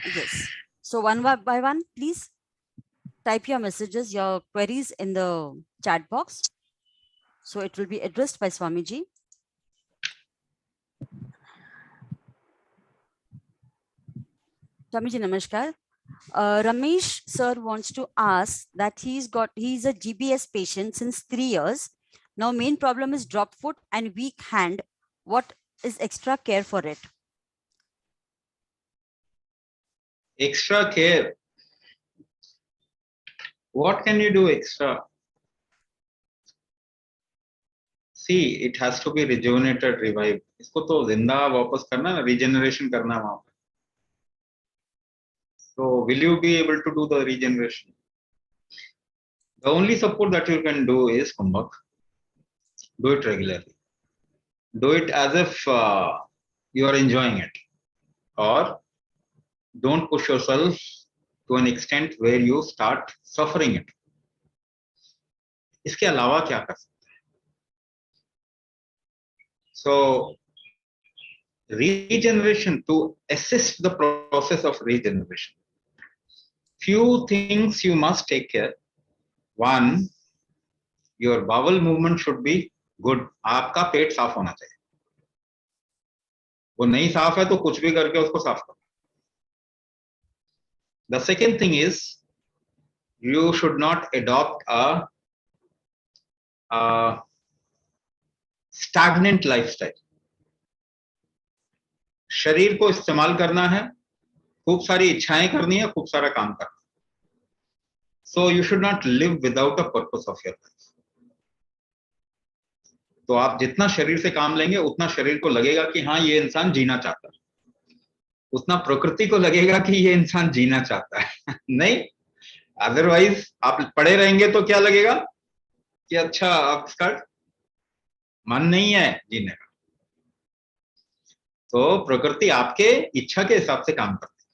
Yes. So one by one, please type your messages, your queries in the chat box. So it will be addressed by Swamiji. Swamiji, namaskar. Ramesh sir wants to ask that he's a GBS patient since 3 years. Now main problem is drop foot and weak hand. What is extra care for it? Extra care. What can you do extra? See, it has to be rejuvenated, revived. इसको तो जिंदा वापस करना ना, regeneration करना वहाँ पे. So, will you be able to do the regeneration? The only support that you can do is Kumbhak. Do it regularly. Do it as if you are enjoying it, or don't push yourself to an extent where you start suffering it. इसके अलावा क्या कर सकते हैं? So, regeneration, to assist the process of regeneration, few things you must take care. One, your bowel movement should be good. आपका पेट साफ होना चाहिए. वो नहीं साफ है तो कुछ भी करके उसको साफ करो. The second thing is, you should not adopt a stagnant lifestyle. शरीर को इस्तेमाल करना है, खूब सारी इच्छाएं करनी है, खूब सारा काम करना है. So you should not live without a purpose of your life. तो आप जितना शरीर से काम लेंगे उतना शरीर को लगेगा कि हाँ ये इंसान जीना चाहता है, उतना प्रकृति को लगेगा कि ये इंसान जीना चाहता है. नहीं, अदरवाइज आप पड़े रहेंगे तो क्या लगेगा कि अच्छा आपका मन नहीं है जीने का. तो प्रकृति आपके इच्छा के हिसाब से काम करती है,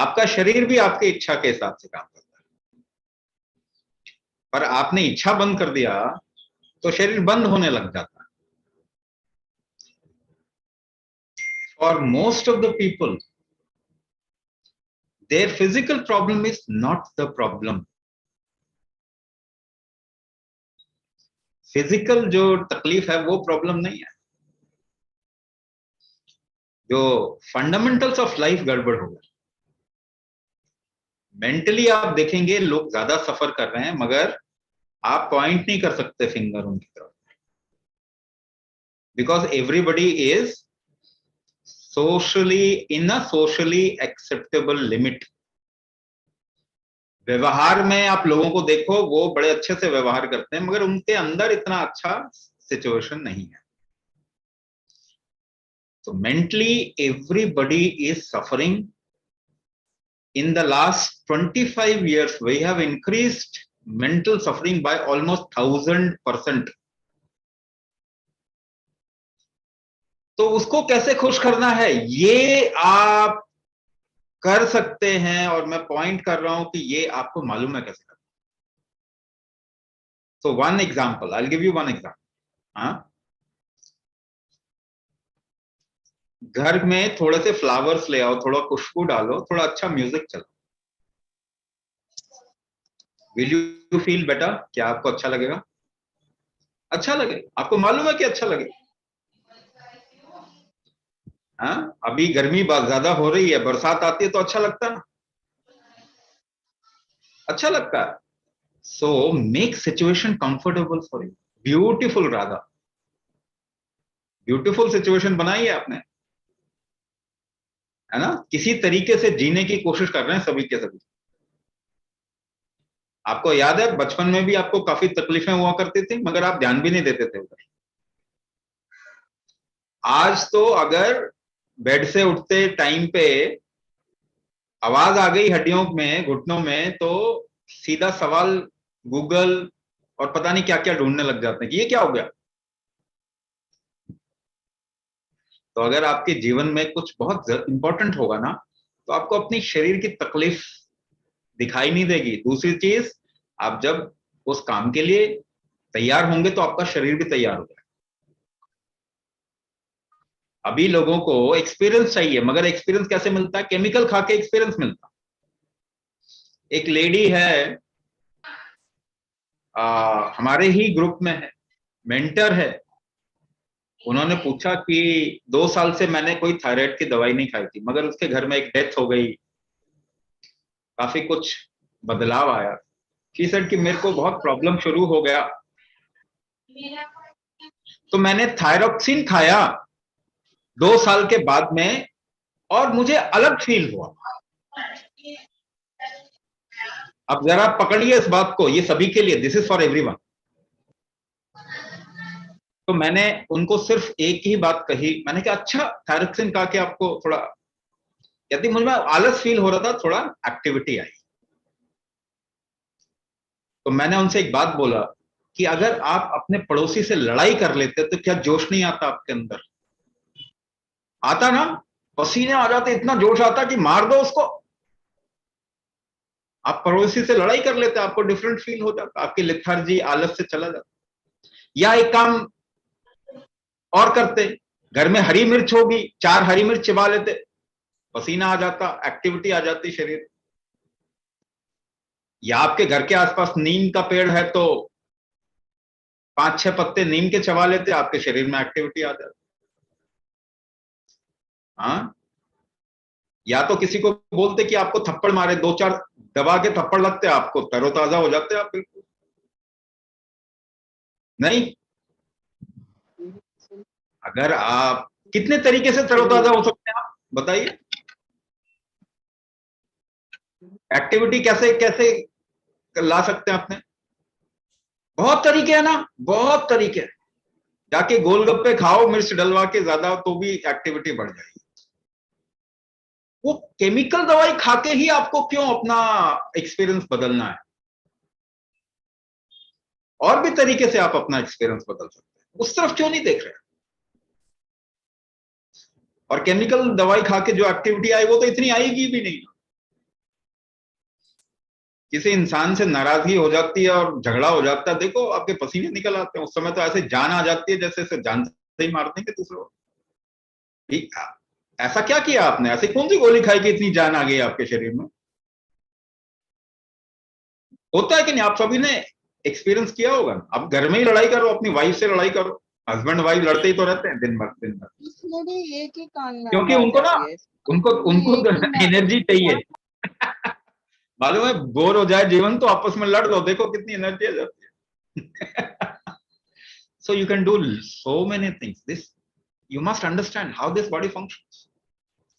आपका शरीर भी आपके इच्छा के हिसाब से काम करता है. पर आपने इच्छा बंद कर दिया तो शरीर बंद होने लग जाता है. For most of the people, their physical problem is not the problem. Physical जो तकलीफ है वो प्रॉब्लम नहीं है. जो फंडामेंटल्स ऑफ लाइफ गड़बड़ हो गए. मेंटली आप देखेंगे लोग ज्यादा सफर कर रहे हैं, मगर आप पॉइंट नहीं कर सकते फिंगर उनकी तरफ, because everybody is socially in a socially acceptable limit. व्यवहार में आप लोगों को देखो, वो बड़े अच्छे से व्यवहार करते हैं, मगर उनके अंदर इतना अच्छा सिचुएशन नहीं है. So mentally, everybody is suffering. In the last 25 years, we have increased mental suffering by almost 1000%. तो उसको कैसे खुश करना है ये आप कर सकते हैं, और मैं पॉइंट कर रहा हूं कि ये आपको मालूम है कैसे करना. So one example, I'll give you one example. हाँ, घर में थोड़े से फ्लावर्स ले आओ, थोड़ा खुशबू डालो, थोड़ा अच्छा म्यूजिक चलाओ. Will you feel better? क्या आपको अच्छा लगेगा? अच्छा लगे, आपको मालूम है कि अच्छा लगे. हाँ, अभी गर्मी ज्यादा हो रही है, बरसात आती है तो अच्छा लगता है, अच्छा लगता है. So make situation comfortable for you. Beautiful Radha, beautiful situation बनाई है आपने, है ना. किसी तरीके से जीने की कोशिश कर रहे हैं सभी के सभी. आपको याद है बचपन में भी आपको काफी तकलीफें हुआ करती थी, मगर आप ध्यान भी नहीं देते थे उधर. आज तो अगर बेड से उठते टाइम पे आवाज आ गई हड्डियों में, घुटनों में, तो सीधा सवाल गूगल और पता नहीं क्या क्या ढूंढने लग जाते हैं कि ये क्या हो गया. तो अगर आपके जीवन में कुछ बहुत इंपॉर्टेंट होगा ना, तो आपको अपनी शरीर की तकलीफ दिखाई नहीं देगी. दूसरी चीज, आप जब उस काम के लिए तैयार होंगे तो आपका शरीर भी तैयार हो जाएगा. अभी लोगों को एक्सपीरियंस चाहिए, मगर एक्सपीरियंस कैसे मिलता है? केमिकल खा के एक्सपीरियंस मिलता। एक लेडी है, हमारे ही ग्रुप में है, मेंटर है। उन्होंने पूछा कि 2 साल से मैंने कोई थायराइड की दवाई नहीं खाई थी, मगर उसके घर में एक डेथ हो गई, काफी कुछ बदलाव आया। शी सेड कि मेरे को बहुत प्रॉब्लम शुरू हो गया, तो मैंने थायरोक्सिन खाया 2 साल के बाद में, और मुझे अलग फील हुआ। अब जरा पकड़िए इस बात को, ये सभी के लिए, दिस इज फॉर एवरीवन। तो मैंने उनको सिर्फ एक ही बात कही, मैंने कहा अच्छा थायरोक्सिन खा के आपको थोड़ा, यदि मुझ में आलस फील हो रहा था, थोड़ा एक्टिविटी आई। तो मैंने उनसे एक बात बोला कि अगर आप अपने पड़ोसी से लड़ाई कर लेते तो क्या जोश नहीं आता आपके अंदर? आता ना, पसीने आ जाते, इतना जोश आता कि मार दो उसको। आप पड़ोसी से लड़ाई कर लेते, आपको डिफरेंट फील हो जाता, आपकी लेथार्जी, आलस से चला जाता। या एक काम और करते, घर में हरी मिर्च होगी, 4 हरी मिर्च चिबा लेते, पसीना आ जाता, एक्टिविटी आ जाती शरीर। या आपके घर के आसपास नीम का पेड़ है तो 5-6 पत्ते नीम के चबा लेते, आपके शरीर में एक्टिविटी आ जाती। हाँ, या तो किसी को बोलते कि आपको थप्पड़ मारे, 2-4 दबा के थप्पड़ लगते, आपको तरोताजा हो जाते आप बिल्कुल। नहीं, अगर आप कितने तरीके से तरोताजा हो सकते हैं आप बताइए? एक्टिविटी कैसे कैसे ला सकते हैं अपने? बहुत तरीके हैं ना, बहुत तरीके। जाके गोलगप्पे खाओ मिर्च डलवा के ज्यादा, तो भी एक्टिविटी बढ़ जाएगी। वो केमिकल दवाई खा के ही आपको क्यों अपना एक्सपीरियंस बदलना है? और भी तरीके से आप अपना एक्सपीरियंस बदल सकते हैं, उस तरफ क्यों नहीं देख रहे? और केमिकल दवाई खा के जो एक्टिविटी आई, वो तो इतनी आएगी भी नहीं। किसी इंसान से नाराजगी हो जाती है और झगड़ा हो जाता है, देखो आपके पसीने निकल आते हैं, उस समय तो ऐसे जान आ जाती है जैसे से जान से ही मार देंगे दूसरों को। ऐसा क्या किया आपने? ऐसी कौन सी गोली खाई कि इतनी जान आ गई आपके शरीर में? होता है कि नहीं? आप सभी ने एक्सपीरियंस किया होगा। आप घर में ही लड़ाई करो, अपनी वाइफ से लड़ाई करो, हस्बैंड वाइफ लड़ते ही तो रहते हैं दिन भर दिन भर। एक ही कान में क्योंकि आवाज उनको आ ना, रही है। उनको उनको एनर्जी चाहिए। मालूम है, बोर हो जाए जीवन तो आपस में लड़ लो, देखो कितनी एनर्जी आ जाती है। So you can do so many things. This you must understand how this body functions.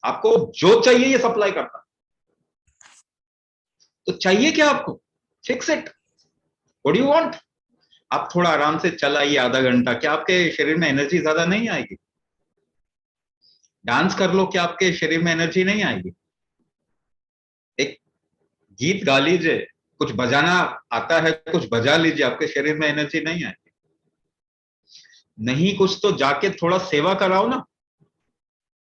आपको जो चाहिए ये सप्लाई करता है। तो चाहिए क्या आपको? Fix it. What do you want? आप थोड़ा आराम से चल आइए आधा घंटा, क्या आपके शरीर में एनर्जी ज्यादा नहीं आएगी? डांस कर लो, क्या आपके शरीर में एनर्जी नहीं आएगी? एक गीत गा लीजिए, कुछ बजाना आता है कुछ बजा लीजिए, आपके शरीर में एनर्जी नहीं आएगी? नहीं कुछ तो जाके थोड़ा सेवा कराओ ना,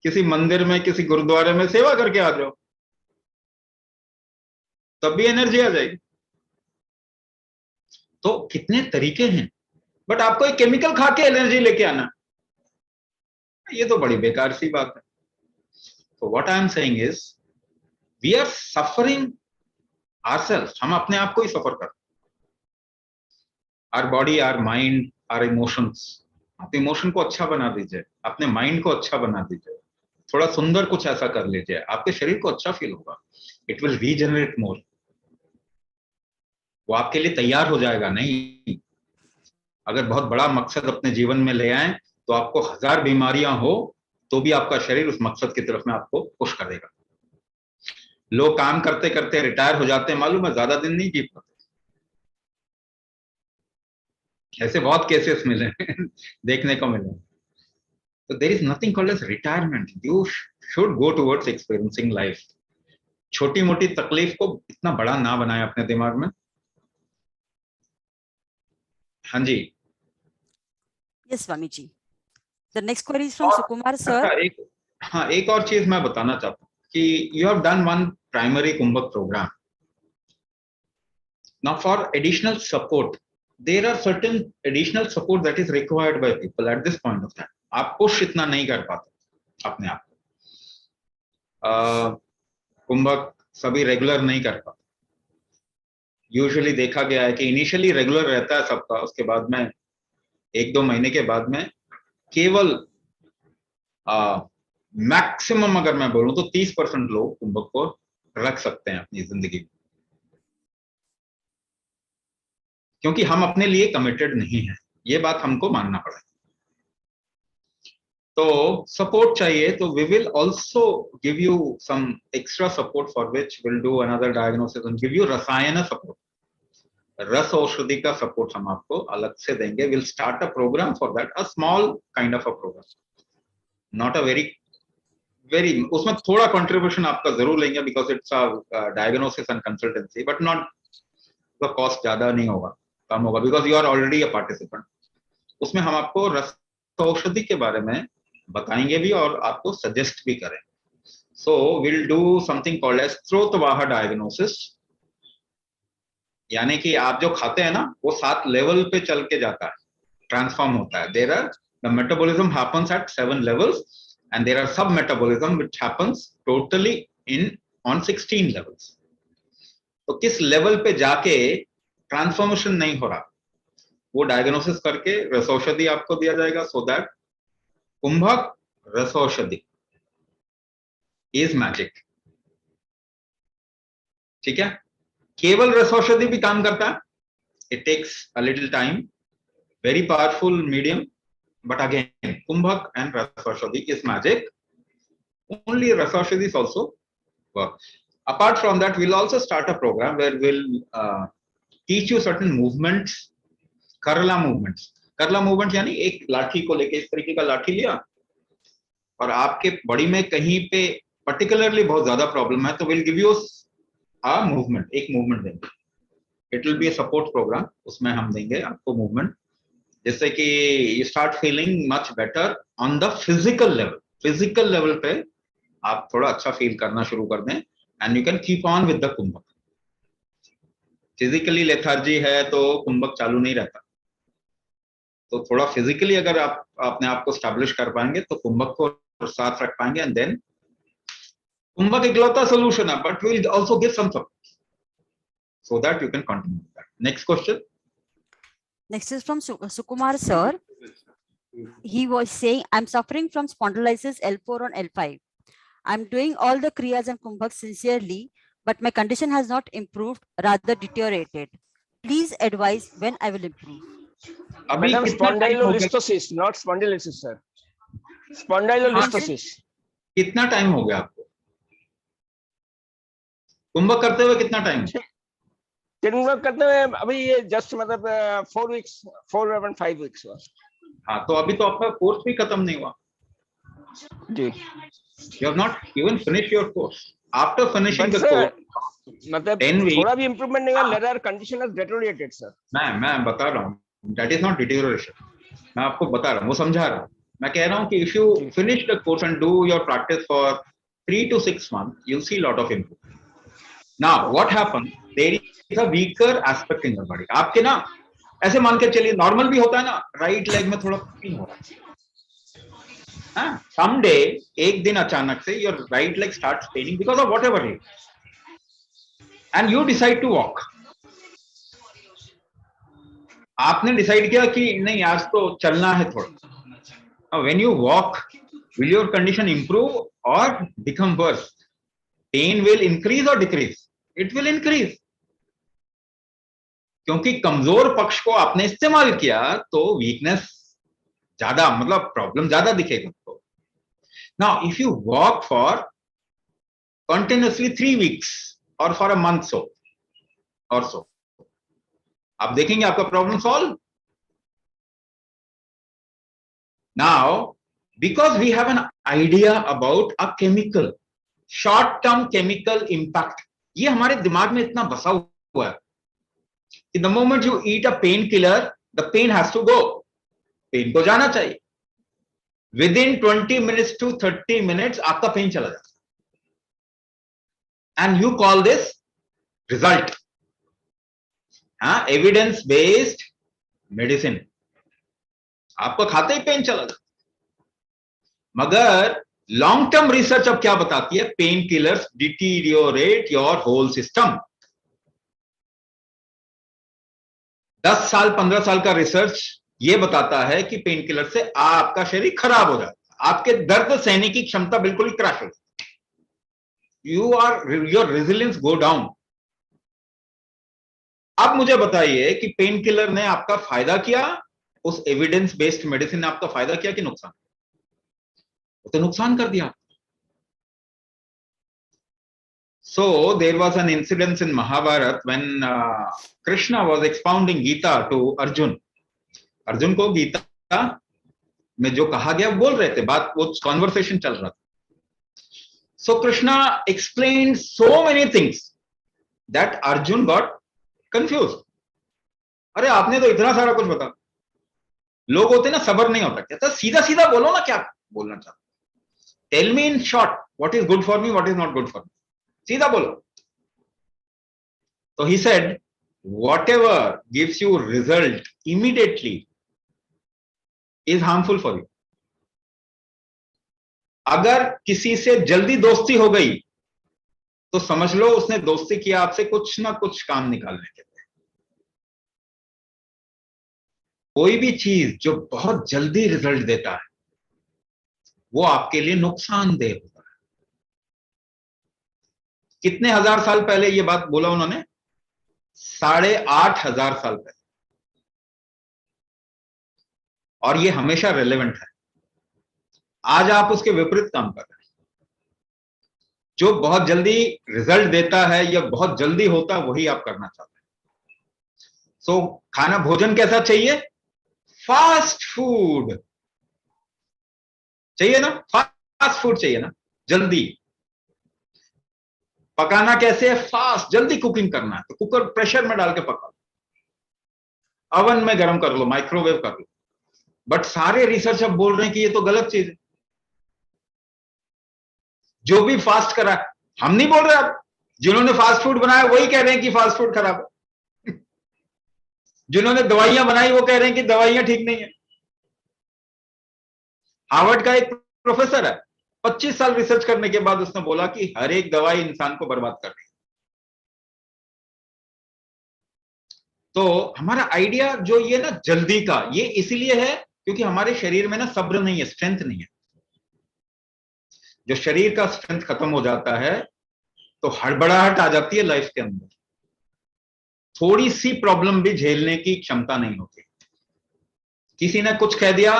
किसी मंदिर में, किसी गुरुद्वारे में सेवा करके आ जाओ, तब भी एनर्जी आ जाएगी। तो कितने तरीके हैं, बट आपको एक केमिकल खा के एनर्जी लेके आना, ये तो बड़ी बेकार सी बात है। तो what I am saying is, we are suffering ourselves, हम अपने आप को ही सफर करते हैं। Our body, our mind, our emotions. आप इमोशन को अच्छा बना दीजिए, अपने माइंड को अच्छा बना दीजिए, थोड़ा सुंदर कुछ ऐसा कर लीजिए, आपके शरीर को अच्छा फील होगा। इट विल रीजनरेट मोर, वो आपके लिए तैयार हो जाएगा। नहीं, अगर बहुत बड़ा मकसद अपने जीवन में ले आए तो आपको 1000 बीमारियां हो तो भी आपका शरीर उस मकसद की तरफ में आपको पुश करेगा। लोग काम करते करते रिटायर हो जाते हैं, मालूम है, ज्यादा दिन नहीं जी पाते। ऐसे बहुत केसेस मिले देखने को मिले। तो there is nothing called age retirement, you should go towards experiencing life. छोटी मोटी तकलीफ को इतना बड़ा ना बनाए अपने दिमाग में। हाँ जी। Yes, Swamiji. The next query is from Sukumar sir. अच्छा, एक और चीज मैं बताना चाहता हूँ कि you have done one primary kumbhak program. Now for additional support, there are certain additional support that is required by people at this point of time. आप पुश इतना नहीं कर पाते, अपने आप को। कुंभक सभी रेगुलर नहीं कर पाते। यूजुअली देखा गया है कि इनिशियली रेगुलर रहता है सबका, उसके बाद में 1-2 महीने के बाद में केवल मैक्सिमम अगर मैं बोलूं तो 30% लोग कुंभक को रख सकते हैं अपनी जिंदगी में, क्योंकि हम अपने लिए कमिटेड नहीं है। ये बात हमको मानना पड़ेगा। तो सपोर्ट चाहिए तो we will also give you some extra support for which will do another diagnosis and give you rasayan support, रस औषधि का सपोर्ट हम आपको अलग से देंगे। Will start a program for that, a small kind of a program, not a very उसमें थोड़ा कंट्रीब्यूशन आपका जरूर लेंगे because it's a diagnosis and consultancy, but not the cost ज्यादा नहीं होगा, कम होगा, because you are already a participant. उसमें हम आपको रस औषधि के बारे में बताएंगे भी और आपको सजेस्ट भी करें। So will do something called as स्रोतवाह डायग्नोसिस, यानी कि आप जो खाते हैं ना वो 7 लेवल पे चल के जाता है, ट्रांसफॉर्म होता है। There are the metabolism happens at 7 levels and there are sub metabolism which happens totally in on 16 levels. तो किस लेवल पे जाके ट्रांसफॉर्मेशन नहीं हो रहा वो डायग्नोसिस करके रसौषधि आपको दिया जाएगा, so that kumbhak rasaushadhi is magic. ठीक है, केवल रसौषधि भी काम करता है, it takes a little time, very powerful medium, but again kumbhak and rasaushadhi is magic. Only rasaushadhi is also work. Apart from that, we'll also start a program where we'll teach you certain movements, करला movements. करला movement यानी एक लाठी को लेके इस तरीके का लाठी लिया और आपके बॉडी में कहीं पे पर्टिकुलरली बहुत ज्यादा प्रॉब्लम है तो will give you a movement, एक मूवमेंट देंगे। It will be a support program, उसमें हम देंगे आपको मूवमेंट जिससे कि you start feeling much better on the physical level. Physical level पे आप थोड़ा अच्छा फील करना शुरू कर दें and you can keep on with the kumbhak. Physically lethargy है तो कुंभक चालू नहीं रहता, तो थोड़ा फिजिकली अगर आप अपने आप को स्टैब्लिश कर पाएंगे तो कुंभक को साथ रख पाएंगे एंड देन कुंभक इकलौता सोल्यूशन है, but will also give some support so that you can continue that. Next question. Next is from Sukumar sir. He was saying, I'm suffering from spondylitis L4 on L5. I'm doing all the Kriyas and Kumbhaks sincerely, but my condition has not improved, rather deteriorated. Please advise when I will improve. Madam, spondylolisthesis, not spondylosis, sir. Spondylolisthesis. कितना time हो गया आपको कुंभक करते हुए? कितना time? कुंभक करते हुए अभी ये जस्ट मतलब 4 weeks, 4 or 5 weeks हुआ। हाँ, तो अभी तो आपका कोर्स भी खत्म नहीं हुआ जी। You have not even finished your course. After finishing the course, मतलब थोड़ा भी इम्प्रूवमेंट नहीं हुआ, लेटर कंडीशन हैज डेटोरिएटेड सर। मैं बता रहा हूँ, that is not deterioration. मैं आपको बता रहा हूँ, वो समझा रहा हूँ। मैं कह रहा हूँ कि if you finish the course and do your practice for 3 to 6 months, you'll see lot of improvement. Now, what happens? There is a weaker aspect in your body. आपके ना ऐसे मान के चलिए, नॉर्मल भी होता है ना, राइट लेग में थोड़ा पेन हो रहा है, someday एक दिन अचानक से your right leg starts paining because of whatever it is, and you decide to walk. आपने डिसाइड किया कि नहीं आज तो चलना है थोड़ा. Now when you walk, will your condition improve or become worse? Pain will increase or decrease? It will increase. क्योंकि कमजोर पक्ष को आपने इस्तेमाल किया तो वीकनेस ज्यादा, मतलब प्रॉब्लम ज्यादा दिखेगा आपको. Now, if you walk for continuously 3 weeks or for a month so, आप देखेंगे आपका problem solve. Now, because we have an idea about a chemical, short-term chemical impact, ये हमारे दिमाग में इतना बसा हुआ है कि the moment you eat a painkiller, the pain has to go. Pain को जाना चाहिए. Within 20 minutes to 30 minutes आपका पेन चला जाता है. And you call this result. Evidence based medicine. आपको खाते ही पेन चला जाता है. मगर लॉन्ग टर्म रिसर्च अब क्या बताती है? Painkillers deteriorate your whole system. 10 साल 15 साल का रिसर्च ये बताता है कि पेन किलर से आपका शरीर खराब हो जाता है, आपके दर्द सहने की क्षमता बिल्कुल ही क्रैश हो जाती है, योर रेजिलियंस गो डाउन। अब मुझे बताइए कि पेन किलर ने आपका फायदा किया, उस एविडेंस बेस्ड मेडिसिन ने आपका फायदा किया कि नुकसान? तो नुकसान कर दिया। So there was an incident in Mahabharata when Krishna was expounding Gita to Arjun. Arjun को गीता में जो कहा गया बोल रहे थे, बात वो कॉन्वर्सेशन चल रहा था. So Krishna explained so many things that Arjun got confused. अरे आपने तो इतना सारा कुछ बता. लोग होते ना सबर नहीं होता, कहता सीधा सीधा बोलो ना क्या बोलना चाहते. Tell me in short what is good for me, what is not good for me. सीधा बोलो. So he said, whatever gives you result immediately is harmful for you. अगर किसी से जल्दी दोस्ती हो गई तो समझ लो उसने दोस्ती किया आपसे कुछ ना कुछ काम निकालने के लिए. कोई भी चीज जो बहुत जल्दी रिजल्ट देता है वो आपके लिए नुकसानदेह होता है. कितने हजार साल पहले ये बात बोला उन्होंने? 8,500 साल पहले. और ये हमेशा रेलेवेंट है. आज आप उसके विपरीत काम कर रहे हैं. जो बहुत जल्दी रिजल्ट देता है या बहुत जल्दी होता है वही आप करना चाहते हैं. सो खाना भोजन कैसा चाहिए? फास्ट फूड चाहिए ना. फास्ट फूड चाहिए ना. जल्दी पकाना कैसे है? फास्ट, जल्दी कुकिंग करना है तो कुकर प्रेशर में डाल के पका लो, अवन में गर्म कर लो, माइक्रोवेव कर लो. बट सारे रिसर्च अब बोल रहे हैं कि ये तो गलत चीज है. जो भी फास्ट करा, हम नहीं बोल रहे. अब जिन्होंने फास्ट फूड बनाया वही कह रहे हैं कि फास्ट फूड खराब है. जिन्होंने दवाइयां बनाई वो कह रहे हैं कि दवाइयां ठीक नहीं है. हार्वर्ड का एक प्रोफेसर है, 25 साल रिसर्च करने के बाद उसने बोला कि हर एक दवाई इंसान को बर्बाद कर रही है. तो हमारा आइडिया जो ये ना जल्दी का, ये इसीलिए है क्योंकि हमारे शरीर में ना सब्र नहीं है, स्ट्रेंथ नहीं है. जो शरीर का स्ट्रेंथ खत्म हो जाता है तो हड़बड़ाहट आ जाती है लाइफ के अंदर. थोड़ी सी प्रॉब्लम भी झेलने की क्षमता नहीं होती. किसी ने कुछ कह दिया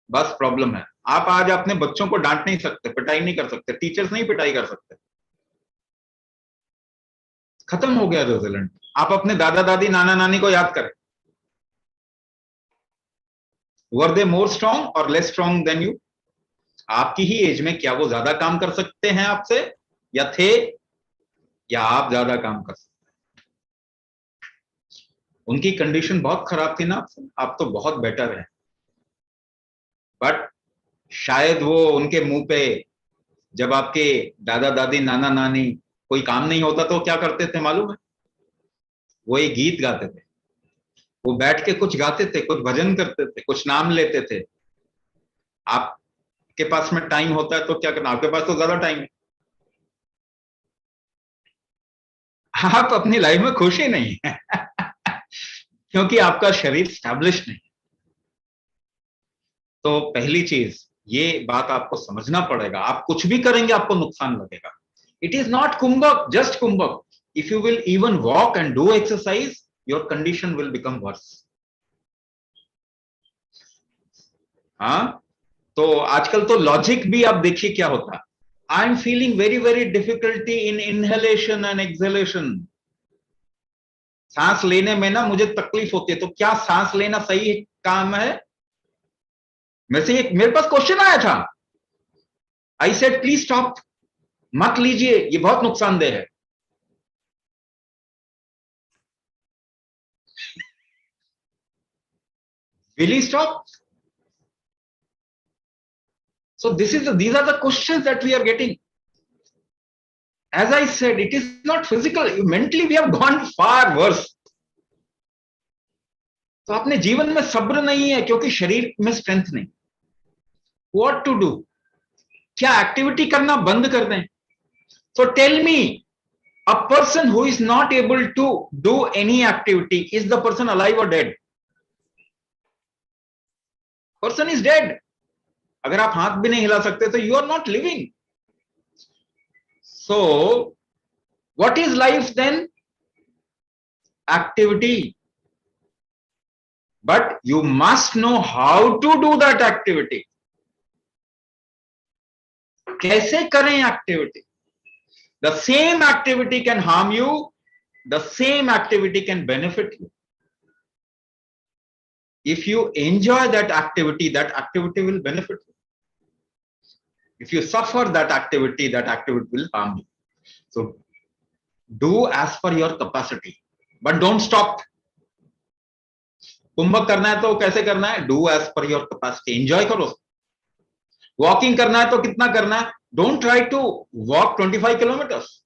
बस प्रॉब्लम है. आप आज अपने बच्चों को डांट नहीं सकते, पिटाई नहीं कर सकते, टीचर्स नहीं पिटाई कर सकते. खत्म हो गया रेजिलेंट. आप अपने दादा दादी नाना नानी को याद करें. वर दे मोर स्ट्रॉन्ग और लेस स्ट्रॉन्ग देन यू? आपकी ही एज में क्या वो ज्यादा काम कर सकते हैं आपसे, या थे, या आप ज्यादा काम कर सकते हैं? उनकी कंडीशन बहुत खराब थी ना आपसे, आप तो बहुत बेटर है. बट शायद वो उनके मुंह पे जब आपके दादा दादी नाना नानी कोई काम नहीं होता तो क्या करते थे मालूम है? वो एक गीत गाते थे. वो बैठ के कुछ गाते थे, कुछ भजन करते थे, कुछ नाम लेते थे. आपके पास में टाइम होता है तो क्या करना? आपके पास तो ज्यादा टाइम है. आप अपनी लाइफ में खुश ही नहीं है क्योंकि आपका शरीर स्टैब्लिश नहीं. तो पहली चीज ये बात आपको समझना पड़ेगा. आप कुछ भी करेंगे आपको नुकसान लगेगा. It is not kumbhak, just kumbhak. If you will even walk and do exercise, your condition will become worse. हाँ, तो आजकल तो लॉजिक भी आप देखिए क्या होता है. I am feeling very very difficulty in inhalation and exhalation. सांस लेने में ना मुझे तकलीफ होती है. तो क्या सांस लेना सही काम है? मेरे पास क्वेश्चन आया था. आई सेड प्लीज स्टॉप, मत लीजिए, ये बहुत नुकसानदेह है. Will he stop? So these are the questions that we are getting. As I said, it is not physical. Mentally, we have gone far worse. तो अपने जीवन में सब्र नहीं है क्योंकि शरीर में स्ट्रेंथ नहीं. What to do? क्या एक्टिविटी करना बंद कर दें? So tell me, a person who is not able to do any activity, is the person alive or dead? Person is dead. अगर आप हाथ भी नहीं हिला सकते तो you are not living. So what is life then? Activity. But you must know how to do that activity. कैसे करें activity? The same activity can harm you, the same activity can benefit you. If you enjoy that activity will benefit you. If you suffer that activity will harm you. So do as per your capacity, but don't stop. कुंभक करना है तो कैसे करना है? Do as per your capacity. Enjoy करो. Walking करना है तो कितना करना है? Don't try to walk 25 kilometers.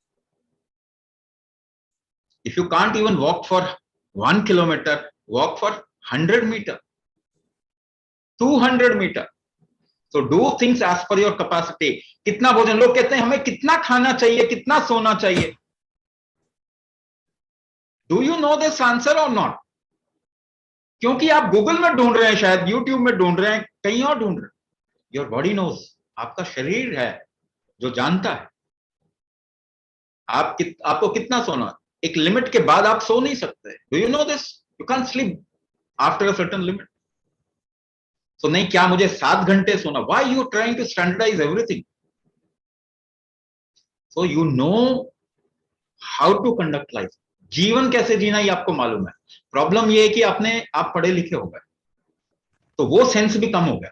If you can't even walk for 1 kilometer, walk for 100 meter, 200 meter. So do things as per your capacity. कितना भोजन, लोग कहते हैं हमें कितना खाना चाहिए, कितना सोना चाहिए. Do you know this answer or not? क्योंकि आप गूगल में ढूंढ रहे हैं, शायद यूट्यूब में ढूंढ रहे हैं, कहीं और ढूंढ रहे हैं. Your body knows. आपका शरीर है जो जानता है आपको कितना सोना. एक लिमिट के बाद आप सो नहीं सकते. Do you know this? You can't sleep after a certain limit. So नहीं, क्या मुझे 7 घंटे सोना? Why you trying to standardize everything? So you know how to conduct life. जीवन कैसे जीना ये आपको मालूम है. प्रॉब्लम ये है कि आप पढ़े लिखे हो गए तो वो सेंस भी कम हो गया.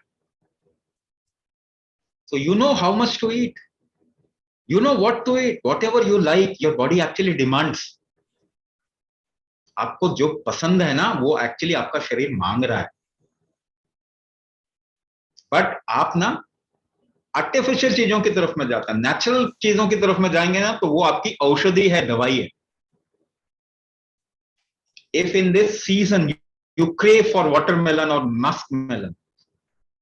So you know how much to eat. You know what to eat. Whatever you like, your body actually demands. आपको जो पसंद है ना वो एक्चुअली आपका शरीर मांग रहा है. बट आप ना आर्टिफिशियल चीजों की तरफ में जाता है. नेचुरल चीजों की तरफ में जाएंगे ना तो वो आपकी औषधि है, दवाई है. If in this season you crave for watermelon or muskmelon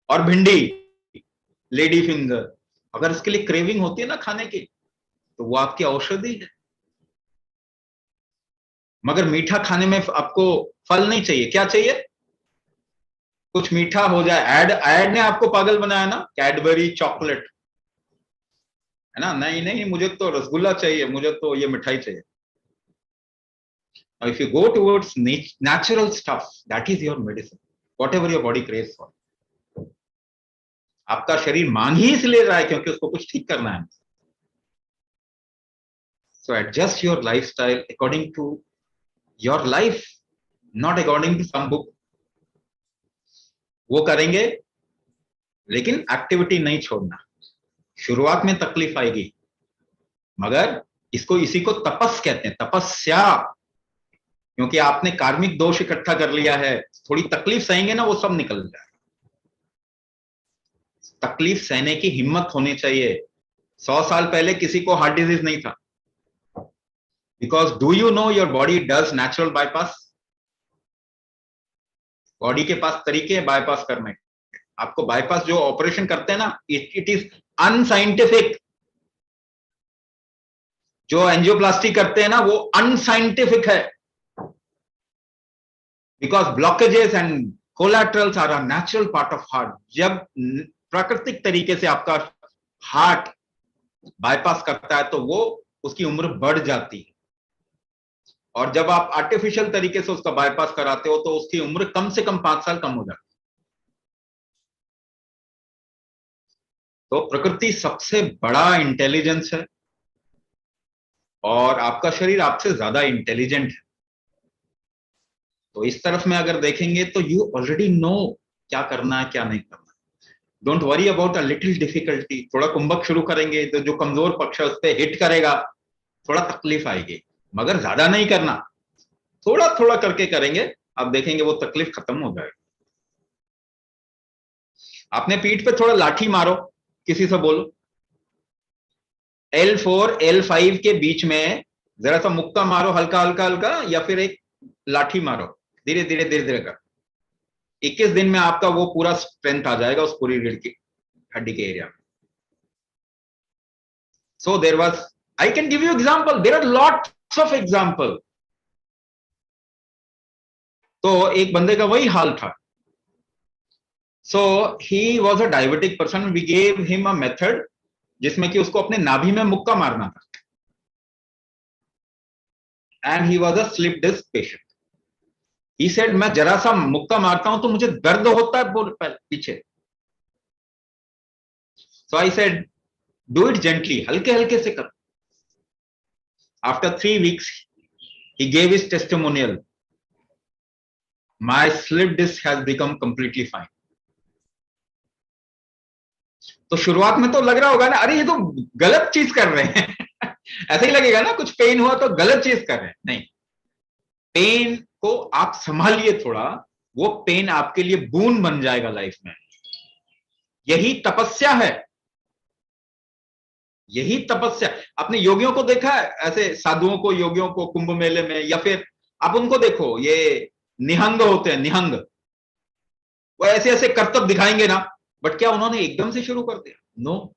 और भिंडी, लेडी फिंगर, अगर इसके लिए क्रेविंग होती है ना खाने की तो वो आपकी औषधि है. मगर मीठा खाने में आपको फल नहीं चाहिए. क्या चाहिए? कुछ मीठा हो जाए. एड ने आपको पागल बनाया ना. कैडबरी चॉकलेट है ना. नहीं मुझे तो रसगुल्ला चाहिए, मुझे तो ये मिठाई चाहिए. Now if you go towards natural stuff, that is your medicine. Whatever your body craves for. आपका शरीर मांग ही इसलिए रहा है क्योंकि उसको कुछ ठीक करना है. So adjust your lifestyle according to your life, not according to some book. वो करेंगे लेकिन एक्टिविटी नहीं छोड़ना. शुरुआत में तकलीफ आएगी मगर इसी को तपस कहते हैं, तपस्या. क्योंकि आपने कार्मिक दोष इकट्ठा कर लिया है. थोड़ी तकलीफ सहेंगे ना वो सब निकल जाएगा. तकलीफ सहने की हिम्मत होनी चाहिए. 100 साल पहले किसी को हार्ट डिजीज नहीं था. Because do you know your body does natural bypass. Body के पास तरीके हैं बाईपास करने. आपको बाईपास जो ऑपरेशन करते हैं ना, इट इज अनसाइंटिफिक. जो एंजियोप्लास्टी करते हैं ना वो अनसाइंटिफिक है. Because blockages and collaterals are a natural part of heart. जब प्राकृतिक तरीके से आपका हार्ट बाईपास करता है तो वो उसकी उम्र बढ़ जाती है. और जब आप आर्टिफिशियल तरीके से उसका बाईपास कराते हो तो उसकी उम्र कम से कम 5 साल कम हो जाती है. तो प्रकृति सबसे बड़ा इंटेलिजेंस है और आपका शरीर आपसे ज्यादा इंटेलिजेंट है. तो इस तरफ में अगर देखेंगे तो यू ऑलरेडी नो क्या करना है क्या नहीं करना. Don't worry about a little difficulty. थोड़ा कुंभक शुरू करेंगे तो जो कमजोर पक्ष है उस पर हिट करेगा, थोड़ा तकलीफ आएगी मगर ज्यादा नहीं करना. थोड़ा थोड़ा करके करेंगे, आप देखेंगे वो तकलीफ खत्म हो जाएगी. आपने पीठ पे थोड़ा लाठी मारो, किसी से बोलो L4 L5 के बीच में जरा सा मुक्का मारो, हल्का हल्का हल्का, या फिर एक लाठी मारो धीरे धीरे धीरे धीरे कर. 21 दिन में आपका वो पूरा स्ट्रेंथ आ जाएगा उस पूरी रीढ़ की हड्डी के एरिया में. So there was, I can give you example, there are lots of example. तो एक बंदे का वही हाल था. So he was a diabetic person. We gave him a method जिसमें कि उसको अपने नाभि में मुक्का मारना था. And he was a slip disc patient. He said, मैं जरा सा मुक्का मारता हूं तो मुझे दर्द होता है पीछे. So I said, do it gently, हल्के हल्के से कर. After 3 weeks, he gave his testimonial. My slip disc has become completely fine. तो शुरुआत में तो लग रहा होगा ना, अरे ये तो गलत चीज कर रहे हैं. ऐसा ही लगेगा ना, कुछ पेन हुआ तो गलत चीज कर रहे हैं. नहीं, पेन को आप संभालिए थोड़ा, वो पेन आपके लिए बून बन जाएगा लाइफ में. यही तपस्या है, यही तपस्या. आपने योगियों को देखा है, ऐसे साधुओं को, योगियों को कुंभ मेले में, या फिर आप उनको देखो, ये निहंग होते हैं, निहंग, वो ऐसे ऐसे करतब दिखाएंगे ना, बट क्या उन्होंने एकदम से शुरू कर दिया? नो.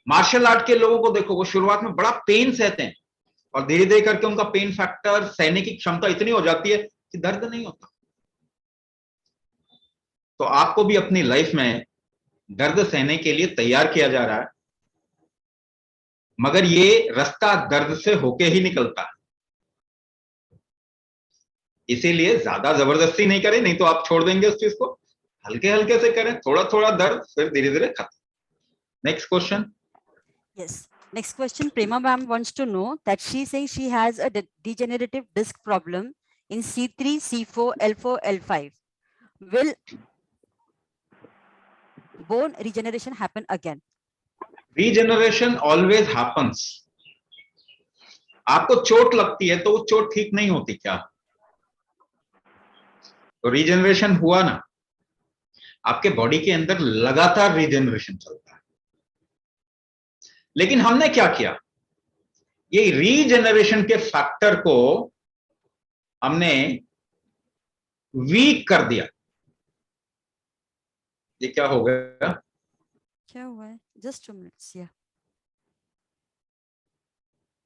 मार्शल आर्ट के लोगों को देखो, वो शुरुआत में बड़ा पेन सहते हैं और धीरे धीरे करके उनका पेन फैक्टर, सहने की क्षमता इतनी हो जाती है कि दर्द नहीं होता. तो आपको भी अपनी लाइफ में दर्द सहने के लिए तैयार किया जा रहा है, मगर ये रास्ता दर्द से होके ही निकलता है. इसीलिए ज्यादा जबरदस्ती नहीं करें, नहीं तो आप छोड़ देंगे उस चीज को. हल्के हल्के से करें, थोड़ा थोड़ा दर्द, फिर धीरे धीरे खत्म. Next question. Yes. Next question. Prema ma'am wants to know that she says she has a degenerative disc problem in C3, C4, L4, L5. Will bone regeneration happen again? Regeneration always happens. आपको चोट लगती है तो वो चोट ठीक नहीं होती क्या? तो रीजनरेशन हुआ ना, आपके बॉडी के अंदर लगातार रीजनरेशन चलता है. लेकिन हमने क्या किया, ये रीजनरेशन के फैक्टर को हमने वीक कर दिया. ये क्या हो गया? क्या हुआ है? Just 2 minutes. Yeah.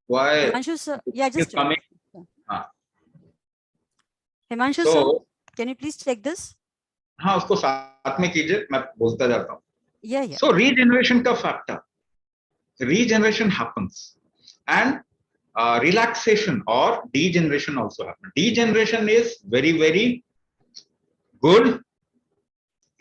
Why Himanshu sir. Yeah, is just. coming? हाँ. Himanshu So, sir, can you please check this? हाँ, उसको साथ में कीजिए, मैं बोलता जाता हूँ. Yeah, yeah. So regeneration का factor, regeneration happens, and relaxation or degeneration also happens. Degeneration is very good,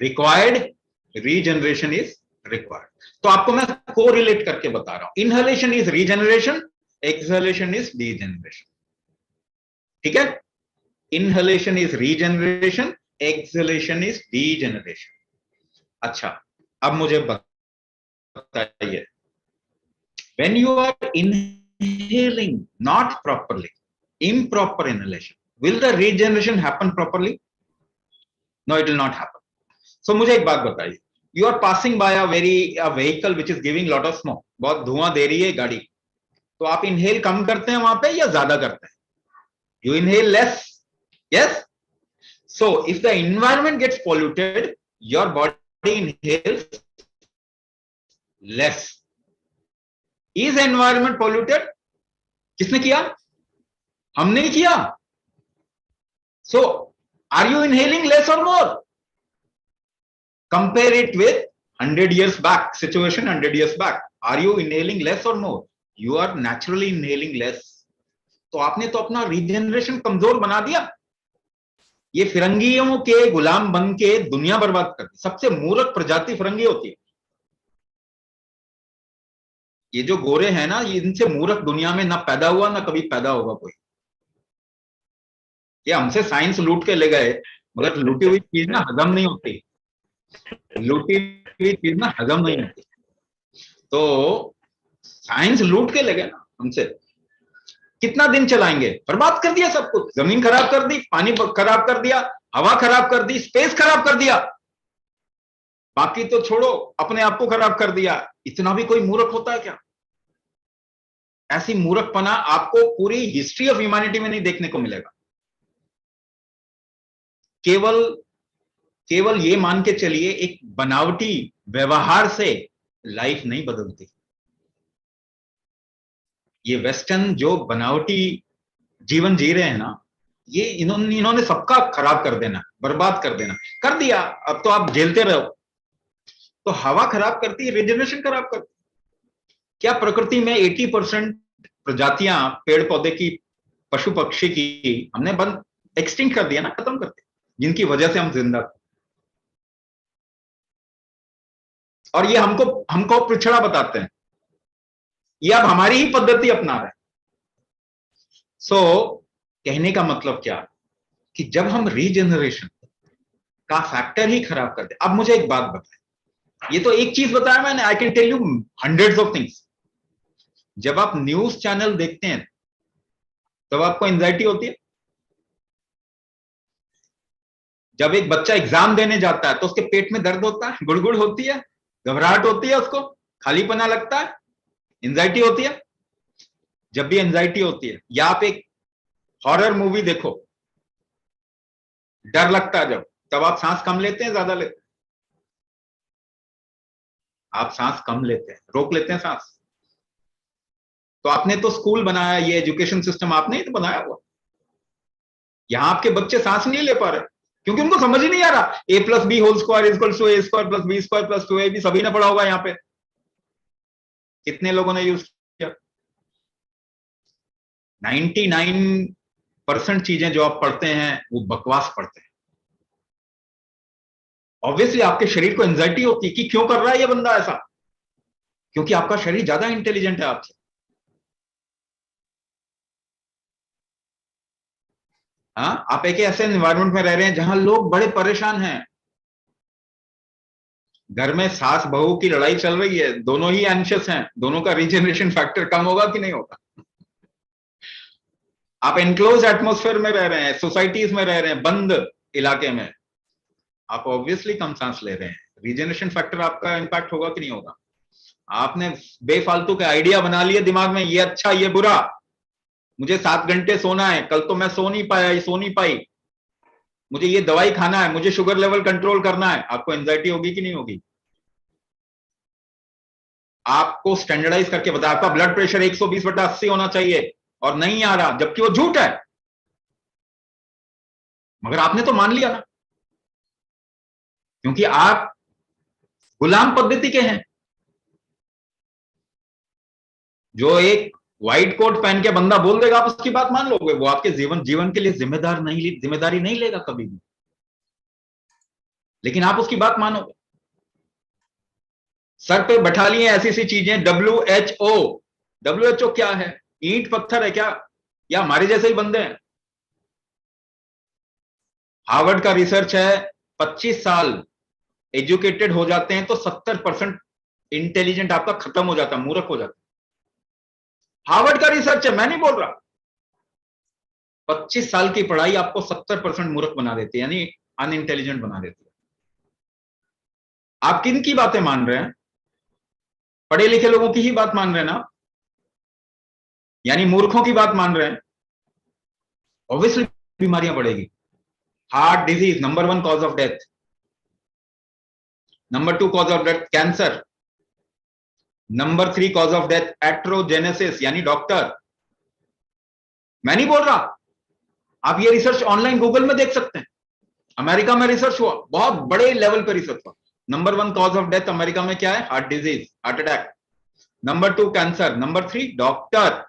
required. Regeneration is required. तो आपको मैं correlate करके बता रहा हूँ. Inhalation is regeneration, exhalation is degeneration. ठीक है? Inhalation is regeneration, exhalation is degeneration. अच्छा, अब मुझे बताइए, when you are inhaling not properly, improper inhalation, will the regeneration happen properly? No, it will not happen. So मुझे एक बात बताइए, you are passing by a vehicle which is giving lot of smoke, बहुत धुआं दे रही है गाड़ी, तो आप inhale कम करते हैं वहां पे या ज्यादा करते हैं? You inhale less. Yes. So if the environment gets polluted, your body inhales less. Is environment polluted? किसने किया? हमने किया. So are you inhaling less or more? Compare it with 100 years back situation. 100 years back, are you inhaling less or more? You are naturally inhaling less. तो आपने तो अपना regeneration कमजोर बना दिया. ये फिरंगियों के गुलाम बन के दुनिया बर्बाद कर दी. सबसे मूर्ख प्रजाति फिरंगी होती है. ये जो गोरे हैं ना, ये इनसे मूर्ख दुनिया में ना पैदा हुआ ना कभी पैदा होगा कोई. ये हमसे साइंस लूट के ले गए, मगर लूटी हुई चीज ना हजम नहीं होती. लूटी हुई चीज ना हजम नहीं होती. तो साइंस लूट के ले गए ना हमसे. कितना दिन चलाएंगे? बर्बाद कर दिया सब कुछ. जमीन खराब कर दी, पानी खराब कर दिया, हवा खराब कर दी, स्पेस खराब कर दिया. बाकी तो छोड़ो, अपने आप को खराब कर दिया. इतना भी कोई मूर्ख होता है क्या? ऐसी मूर्खपना आपको पूरी हिस्ट्री ऑफ ह्यूमैनिटी में नहीं देखने को मिलेगा. केवल ये मान के चलिए, एक बनावटी व्यवहार से लाइफ नहीं बदलती। ये वेस्टर्न जो बनावटी जीवन जी रहे हैं ना, ये इन्होंने सबका खराब कर देना, बर्बाद कर देना, कर दिया। अब तो आप झेलते रहो। तो हवा खराब करती है, रिजनरेशन खराब करती है। क्या प्रकृति में 80% प्रजातियां पेड़ पौधे की, पशु पक्षी की हमने बंद एक्सटिंक्ट कर दिया ना, खत्म कर दिया, जिनकी वजह से हम जिंदा थे। और ये हमको हमको पिछड़ा बताते हैं। ये अब हमारी ही पद्धति अपना रहे हैं। सो कहने का मतलब क्या कि जब हम रीजनरेशन का फैक्टर ही खराब कर दे। अब मुझे एक बात बताएं, ये तो एक चीज बताया मैंने, I can tell you hundreds of things. जब आप न्यूज चैनल देखते हैं तब आपको एंजाइटी होती है। जब एक बच्चा एग्जाम देने जाता है तो उसके पेट में दर्द होता है, गुड़गुड़ होती है, घबराहट होती है, उसको खालीपना लगता है, एंजाइटी होती है। जब भी एंजाइटी होती है, या आप एक हॉरर मूवी देखो, डर लगता है जब, तब आप सांस कम लेते हैं, ज्यादा लेते हैं? आप सांस कम लेते हैं, रोक लेते हैं सांस। तो आपने तो स्कूल बनाया, ये एजुकेशन सिस्टम आपने ही तो बनाया हुआ। यहां आपके बच्चे सांस नहीं ले पा रहे क्योंकि उनको समझ ही नहीं आ रहा a plus B whole square is two A square plus B square plus 2ab। सभी ने पढ़ा होगा यहाँ पे, कितने लोगों ने यूज किया? 99% चीजें जो आप पढ़ते हैं वो बकवास पढ़ते हैं। ऑब्वियसली आपके शरीर को एंजाइटी होती है कि क्यों कर रहा है ये बंदा ऐसा, क्योंकि आपका शरीर ज्यादा इंटेलिजेंट है आपसे। हाँ, आप एक ऐसे एनवायरनमेंट में रह रहे हैं जहां लोग बड़े परेशान हैं। घर में सास बहू की लड़ाई चल रही है, दोनों ही एंशियस हैं, दोनों का रीजनरेशन फैक्टर कम होगा कि नहीं होगा? आप एनक्लोज एटमॉस्फेयर में रह रहे हैं, सोसाइटीज में रह रहे हैं, बंद इलाके में, आप ऑब्वियसली कम सांस ले रहे हैं। रीजनरेशन फैक्टर आपका इंपैक्ट होगा कि नहीं होगा? आपने बेफालतू के आइडिया बना लिए दिमाग में, ये अच्छा ये बुरा, मुझे 7 घंटे सोना है, कल तो मैं सो नहीं पाया, ये सो नहीं पाई, मुझे ये दवाई खाना है, मुझे शुगर लेवल कंट्रोल करना है। आपको एंजाइटी होगी कि नहीं होगी? आपको स्टैंडर्डाइज करके बताया आपका ब्लड प्रेशर 120/80 होना चाहिए और नहीं आ रहा, जबकि वो झूठ है, मगर आपने तो मान लिया ना, क्योंकि आप गुलाम पद्धति के हैं। जो एक व्हाइट कोट पहन के बंदा बोल देगा आप उसकी बात मान लोगे, वो आपके जीवन के लिए जिम्मेदारी नहीं लेगा कभी भी, लेकिन आप उसकी बात मानोगे। सर पे बैठा लिए ऐसी सी चीजें, WHO क्या है? ईंट पत्थर है क्या, या हमारे जैसे ही बंदे हैं? हार्वर्ड का रिसर्च है, 25 साल एजुकेटेड हो जाते हैं तो 70% इंटेलिजेंट आपका खत्म हो जाता है, मूर्ख हो जाता है। हार्वर्ड का रिसर्च है, मैं नहीं बोल रहा। 25 साल की पढ़ाई आपको 70% मूर्ख बना देती है, यानी अनइंटेलिजेंट बना देती है। आप किन की बातें मान रहे हैं? पढ़े लिखे लोगों की ही बात मान रहे हैं ना, यानी मूर्खों की बात मान रहे हैं। ऑब्वियसली बीमारियां बढ़ेगी। Heart disease number 1 cause of death, number 2 cause of death cancer, number 3 cause of death iatrogenesis, यानी डॉक्टर। मैं नहीं बोल रहा, आप ये रिसर्च ऑनलाइन गूगल में देख सकते हैं। अमेरिका में रिसर्च हुआ, बहुत बड़े लेवल पर रिसर्च हुआ। Number 1 cause of death America में क्या है? Heart disease, heart attack. Number 2 cancer, number 3 doctor,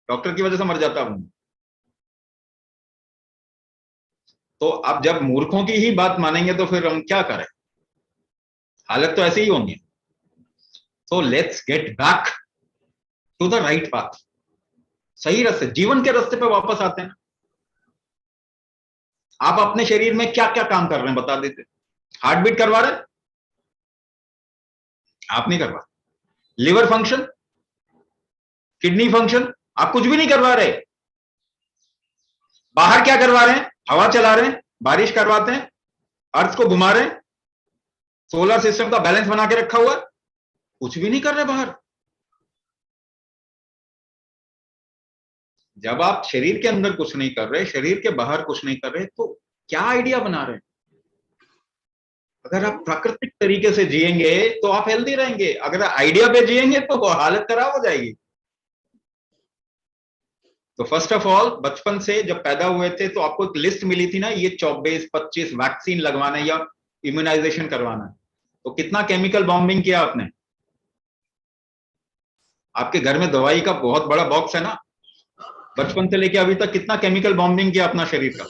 doctor की वजह से मर जाता हूं। तो अब जब मूर्खों की ही बात मानेंगे तो फिर हम क्या करें? हालत तो ऐसे ही होंगी। So let's get back to the right path, सही रास्ते, जीवन के रास्ते पे वापस आते हैं। आप अपने शरीर में क्या क्या काम कर रहे हैं बता देते? हार्ट बीट करवा रहे? आप नहीं करवा। लिवर फंक्शन, किडनी फंक्शन, आप कुछ भी नहीं करवा रहे। बाहर क्या करवा रहे हैं? हवा चला रहे हैं, बारिश करवाते हैं, अर्थ को घुमा रहे हैं, सोलर सिस्टम का बैलेंस बना के रखा हुआ है, कुछ भी नहीं कर रहे बाहर। जब आप शरीर के अंदर कुछ नहीं कर रहे, शरीर के बाहर कुछ नहीं कर रहे, तो क्या आइडिया बना रहे हैं? अगर आप प्राकृतिक तरीके से जिएंगे तो आप हेल्दी रहेंगे, अगर आइडिया पे जिएंगे तो हालत खराब हो जाएगी। तो फर्स्ट ऑफ ऑल, बचपन से जब पैदा हुए थे तो आपको एक लिस्ट मिली थी ना, ये 24-25 वैक्सीन लगवाना है या इम्यूनाइजेशन करवाना है, तो कितना केमिकल बॉम्बिंग किया आपने? आपके घर में दवाई का बहुत बड़ा बॉक्स है ना, बचपन से लेके अभी तक कितना केमिकल बॉम्बिंग किया अपना शरीर का।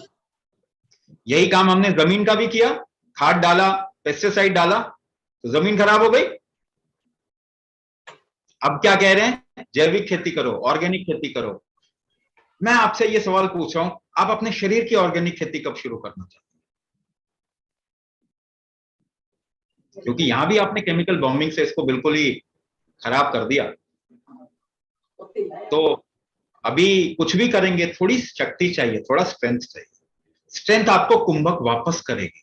यही काम हमने जमीन का भी किया, खाद डाला, पेस्टिसाइड डाला, तो जमीन खराब हो गई। अब क्या कह रहे हैं? जैविक खेती करो, ऑर्गेनिक खेती करो। मैं आपसे ये सवाल पूछ रहा हूं, आप अपने शरीर की ऑर्गेनिक खेती कब शुरू करना चाहते हैं? क्योंकि यहां भी आपने केमिकल बॉम्बिंग से इसको बिल्कुल ही खराब कर दिया। तो अभी कुछ भी करेंगे, थोड़ी शक्ति चाहिए, थोड़ा स्ट्रेंथ चाहिए। स्ट्रेंथ आपको कुंभक वापस करेगी।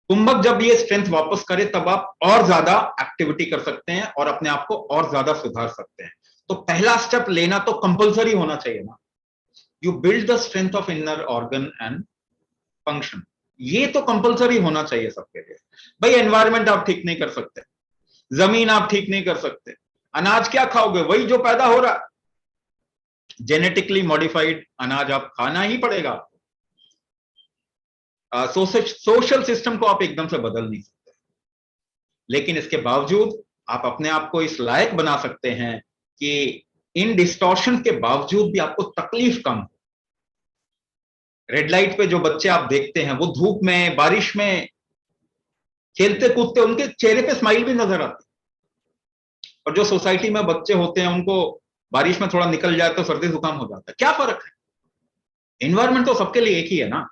कुंभक जब ये स्ट्रेंथ वापस करे तब आप और ज्यादा एक्टिविटी कर सकते हैं और अपने आप को और ज्यादा सुधार सकते हैं। तो पहला स्टेप लेना तो कंपलसरी होना चाहिए ना। You build the strength of inner organ and function, ये तो कंपलसरी होना चाहिए सबके लिए। भाई एनवायरमेंट आप ठीक नहीं कर सकते, जमीन आप ठीक नहीं कर सकते, अनाज क्या खाओगे? वही जो पैदा हो रहा, जेनेटिकली मॉडिफाइड अनाज आप खाना ही पड़ेगा। सोशल सिस्टम को आप एकदम से बदल नहीं सकते, लेकिन इसके बावजूद आप अपने आप को इस लायक बना सकते हैं कि इन डिस्टॉर्शन के बावजूद भी आपको तकलीफ कम हो। रेड लाइट पे जो बच्चे आप देखते हैं, वो धूप में बारिश में खेलते कूदते, उनके चेहरे पे स्माइल भी नजर आती है। और जो सोसाइटी में बच्चे होते हैं, उनको बारिश में थोड़ा निकल जाए तो सर्दी जुकाम हो जाता है। क्या फर्क है? एनवायरमेंट तो सबके लिए एक ही है ना।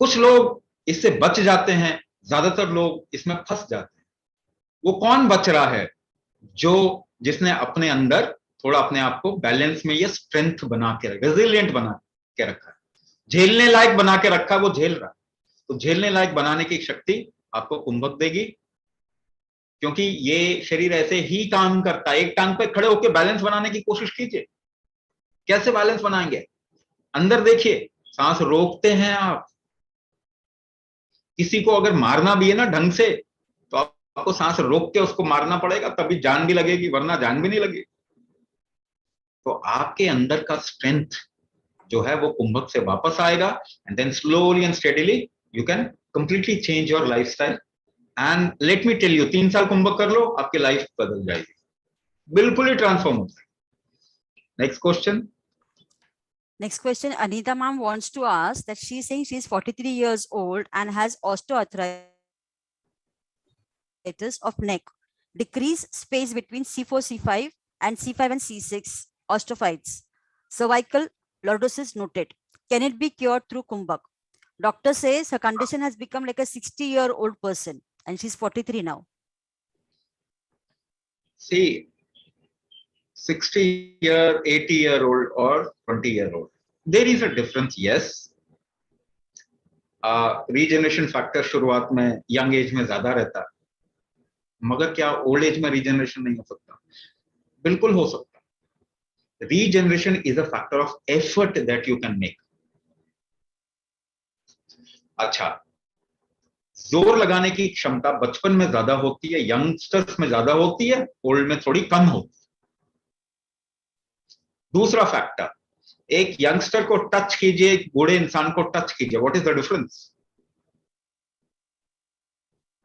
कुछ लोग इससे बच जाते हैं, ज्यादातर लोग इसमें फंस जाते हैं। वो कौन बच रहा है? जिसने अपने अंदर थोड़ा अपने आप को बैलेंस में, ये स्ट्रेंथ बना के, रेजिलियंट बना के रखा है, झेलने लायक बना के रखा है, वो झेल रहा है। तो झेलने लायक बनाने की शक्ति आपको कुंभक देगी, क्योंकि ये शरीर ऐसे ही काम करता है। एक टांग पे खड़े होकर बैलेंस बनाने की कोशिश कीजिए। कैसे बैलेंस बनाएंगे? अंदर देखिए, सांस रोकते हैं आप। किसी को अगर मारना भी है ना ढंग से, तो आपको सांस रोक के उसको मारना पड़ेगा, तभी जान भी लगेगी, वरना जान भी नहीं लगेगी। तो आपके अंदर का स्ट्रेंथ जो है वो कुंभक से वापस आएगा, and then slowly and steadily you can completely change your lifestyle. And let me tell you, 3 साल कुंभक कर लो, आपकी लाइफ बदल जाएगी, बिल्कुल ही ट्रांसफॉर्म हो जाएगी। Next question. Next question, Anita ma'am wants to ask that she's saying she's 43 years old and has osteoarthritis of neck, decrease space between C4, C5 and C5 and C6 osteophytes, cervical lordosis noted. Can it be cured through Kumbhak? Doctor says her condition has become like a 60-year-old person and she's 43 now. See, 60-year, 80-year-old or 20-year-old, there is a difference, yes. Regeneration factor शुरुआत में young age में ज्यादा रहता है, मगर क्या old age में regeneration नहीं हो सकता? बिल्कुल हो सकता। Regeneration is a factor of effort that you can make. अच्छा, जोर लगाने की क्षमता बचपन में ज्यादा होती है, यंगस्टर्स में ज्यादा होती है, ओल्ड में थोड़ी कम होती है। दूसरा फैक्टर, एक यंगस्टर को टच कीजिए, एक बूढ़े इंसान को टच कीजिए, व्हाट इज द डिफरेंस?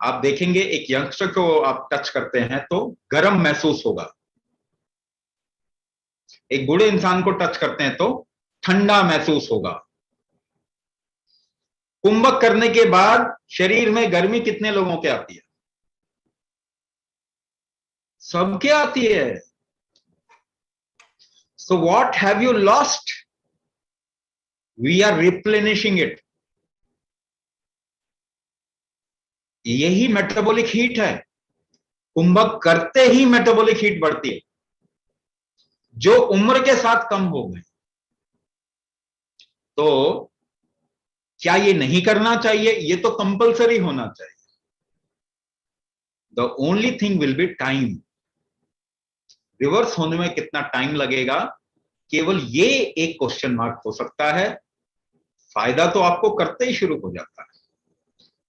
आप देखेंगे एक यंगस्टर को आप टच करते हैं तो गर्म महसूस होगा, एक बूढ़े इंसान को टच करते हैं तो ठंडा महसूस होगा। कुंभक करने के बाद शरीर में गर्मी कितने लोगों के आती है? सबके आती है। So what have you lost? We are replenishing it. यही मेटाबॉलिक हीट है। कुंभक करते ही मेटाबॉलिक हीट बढ़ती है, जो उम्र के साथ कम हो गए। तो क्या ये नहीं करना चाहिए? ये तो कंपलसरी होना चाहिए। The only thing will be time. Reverse होने में कितना टाइम लगेगा, केवल ये एक क्वेश्चन मार्क हो सकता है। फायदा तो आपको करते ही शुरू हो जाता है।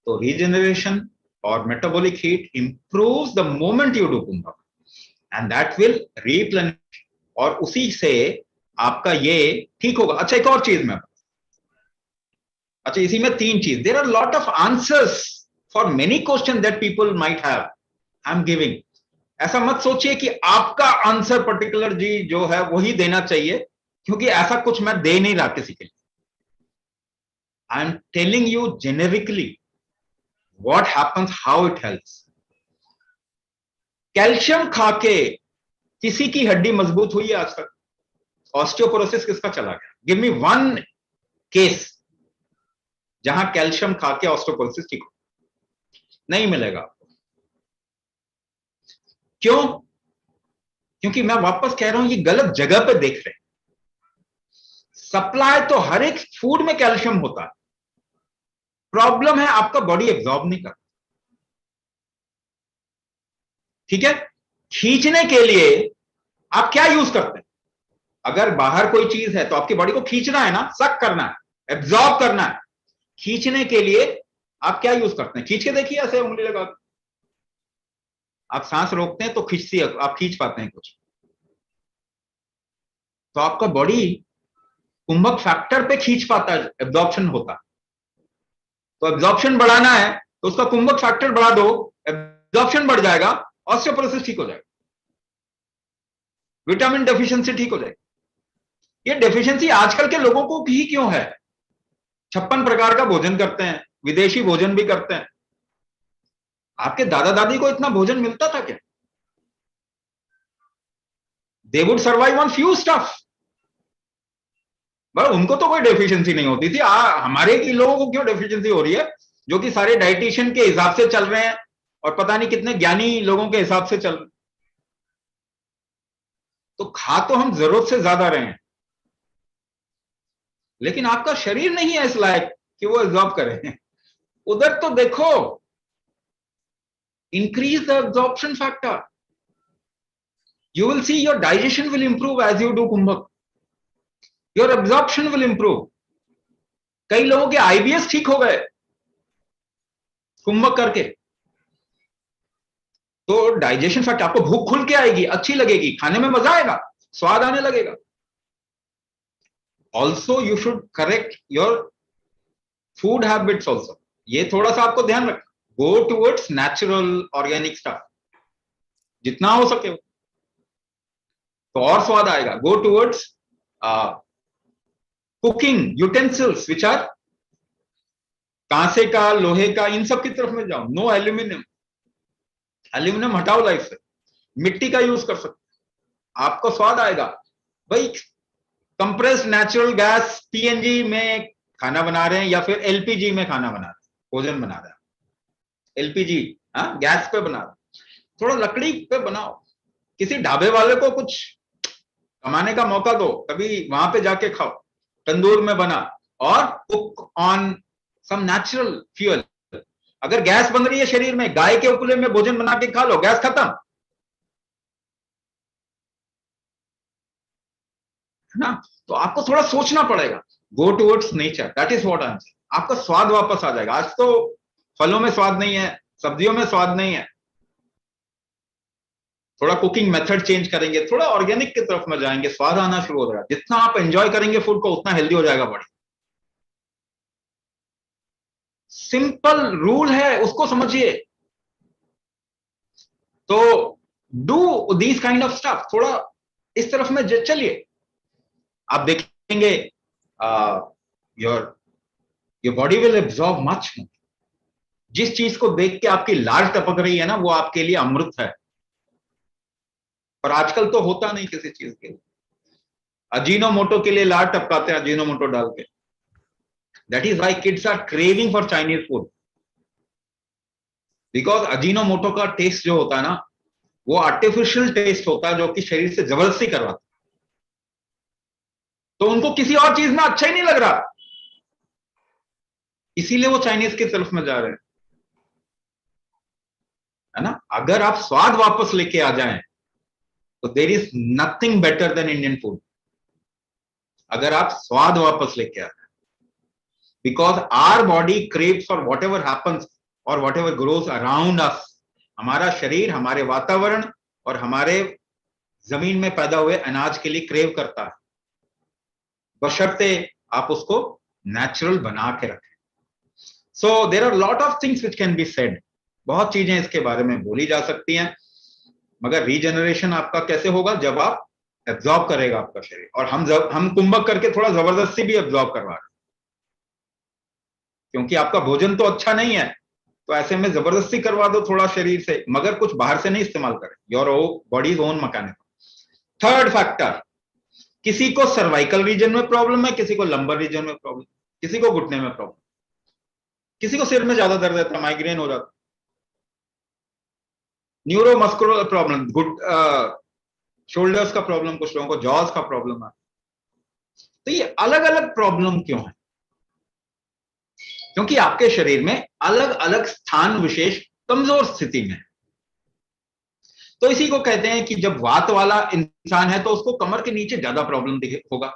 तो regeneration or metabolic heat improves the moment you do कुंभक, and that will replenish, और उसी से आपका ये ठीक होगा. अच्छा, एक और चीज मैं, अच्छा इसी में 3 चीज. There are lot of answers for many questions that people might have. I'm giving. ऐसा मत सोचिए कि आपका आंसर पर्टिकुलर जी जो है वही देना चाहिए, क्योंकि ऐसा कुछ मैं दे नहीं रहा किसी के लिए. I am telling you generically what happens, how it helps. Calcium खा के किसी की हड्डी मजबूत हुई है आज तक? ऑस्टियोपोरोसिस किसका चला गया? गिव मी वन केस जहां कैल्शियम खा के ऑस्टियोपोरोसिस ठीक हो. नहीं मिलेगा आपको. क्यों? क्योंकि मैं वापस कह रहा हूं, ये गलत जगह पे देख रहे हैं. सप्लाई तो हर एक फूड में कैल्शियम होता है. प्रॉब्लम है आपका बॉडी एब्जॉर्ब नहीं करता. ठीक है? खींचने के लिए आप क्या यूज करते हैं? अगर बाहर कोई चीज है तो आपकी बॉडी को खींचना है ना, सक करना है, एब्जॉर्ब करना है. खींचने के लिए आप क्या यूज करते हैं? खींच के देखिए, ऐसे उंगली लगा, आप सांस रोकते हैं तो खींचती है, आप खींच पाते हैं कुछ. तो आपका बॉडी कुंभक फैक्टर पे खींच पाता है, एब्जॉर्प्शन होता है. तो एब्जॉर्प्शन बढ़ाना है तो उसका कुंभक फैक्टर बढ़ा दो, एब्जॉर्प्शन बढ़ जाएगा, ऑस्टियोपोरोसिस ठीक हो जाएगा, विटामिन डेफिशिएंसी ठीक हो जाएगी. ये डेफिशिएंसी आजकल के लोगों को ही क्यों है? 56 प्रकार का भोजन करते हैं, विदेशी भोजन भी करते हैं. आपके दादा दादी को इतना भोजन मिलता था क्या? They would survive on few stuff, but उनको तो कोई डेफिशिएंसी नहीं होती थी. हमारे की लोगों को क्यों डेफिशिएंसी हो रही है, जो कि सारे डाइटिशियन के हिसाब से चल रहे हैं और पता नहीं कितने ज्ञानी लोगों के हिसाब से चल रहे हैं. तो खा तो हम जरूरत से ज्यादा रहे हैं, लेकिन आपका शरीर नहीं है इस लायक कि वो एब्जॉर्ब करे. उधर तो देखो, increase the absorption factor. You will see your digestion will improve as you do kumbhak. Your absorption will improve. कई लोगों के IBS ठीक हो गए कुंभक करके. तो डाइजेशन फैक्टर, आपको भूख खुल के आएगी, अच्छी लगेगी, खाने में मजा आएगा, स्वाद आने लगेगा. Also you should correct your food habits also. ये थोड़ा सा आपको ध्यान रखना. Go towards natural organic stuff जितना हो सके, तो और स्वाद आएगा. Go towards cooking utensils which are कांसे का, लोहे का, इन सब की तरफ में जाओ. No aluminium. एल्यूमिनियम हटाओ लाइफ से. मिट्टी का यूज कर सकते, आपको स्वाद आएगा. भाई कंप्रेस्ड नेचुरल गैस PNG में खाना बना रहे हैं या फिर LPG में खाना बना रहे हैं, भोजन बना रहे हैं. LPG गैस पे बना, थोड़ा लकड़ी पे बनाओ. किसी ढाबे वाले को कुछ कमाने का मौका दो, कभी वहां पे जाके खाओ, तंदूर में बना, और cook on some natural fuel. अगर गैस बन रही है शरीर में, गाय के उपले में भोजन बना के खा लो, गैस खत्म, है ना. तो आपको थोड़ा सोचना पड़ेगा. Go towards nature, that is what I am saying. आपका स्वाद वापस आ जाएगा. आज तो फलों में स्वाद नहीं है, सब्जियों में स्वाद नहीं है. थोड़ा कुकिंग मेथड चेंज करेंगे, थोड़ा ऑर्गेनिक की तरफ में जाएंगे, स्वाद आना शुरू हो जाएगा. जितना आप एंजॉय करेंगे फूड को, उतना हेल्दी हो जाएगा बॉडी. सिंपल रूल है, उसको समझिए. तो do these kind of stuff. थोड़ा इस तरफ में चलिए, आप देखेंगे your body will absorb much more. जिस चीज को देख के आपकी लार टपक रही है ना, वो आपके लिए अमृत है. पर आजकल तो होता नहीं किसी चीज के लिए. अजीनोमोटो के लिए लार टपकाते हैं, अजीनोमोटो डाल के. That is why kids are craving for Chinese food, because Ajinomoto का टेस्ट जो होता है ना, वो आर्टिफिशियल टेस्ट होता है, जो कि शरीर से जबरदस्ती करवाता है. तो उनको किसी और चीज में अच्छा ही नहीं लग रहा, इसीलिए वो चाइनीज की तरफ में जा रहे हैं, है ना. अगर आप स्वाद वापस लेके आ जाएं तो there is nothing better than Indian food. अगर आप स्वाद वापस लेके आ जाएं, because our body craves for whatever happens और whatever grows around us, हमारा शरीर हमारे वातावरण और हमारे जमीन में पैदा हुए अनाज के लिए क्रेव करता है, बशर्ते आप उसको नेचुरल बना के रखें। So there are lot of things which can be said, बहुत चीजें इसके बारे में बोली जा सकती हैं, मगर रीजनरेशन आपका कैसे होगा? जब आप एब्जॉर्ब करेगा आपका शरीर। और हम कुंभक करके थोड़ा जबरदस्ती भी एब्जॉर्ब करवा रहे हैं, क्योंकि आपका भोजन तो अच्छा नहीं है, तो ऐसे में जबरदस्ती करवा दो थोड़ा शरीर से, मगर कुछ बाहर से नहीं इस्तेमाल करें। Your bodies own mechanism. Third factor, किसी को सर्वाइकल रीजन में प्रॉब्लम है, किसी को लंबर रीजन में प्रॉब्लम, किसी को घुटने में प्रॉब्लम, किसी को सिर में ज्यादा दर्द रहता है, माइग्रेन हो रहा था, न्यूरोमस्कुलर प्रॉब्लम, शोल्डर्स का प्रॉब्लम, कुछ लोगों को जॉज का प्रॉब्लम है। तो ये अलग अलग प्रॉब्लम क्यों है? क्योंकि आपके शरीर में अलग अलग स्थान विशेष कमजोर स्थिति में है। तो इसी को कहते हैं कि जब वात वाला इंसान है तो उसको कमर के नीचे ज्यादा प्रॉब्लम होगा,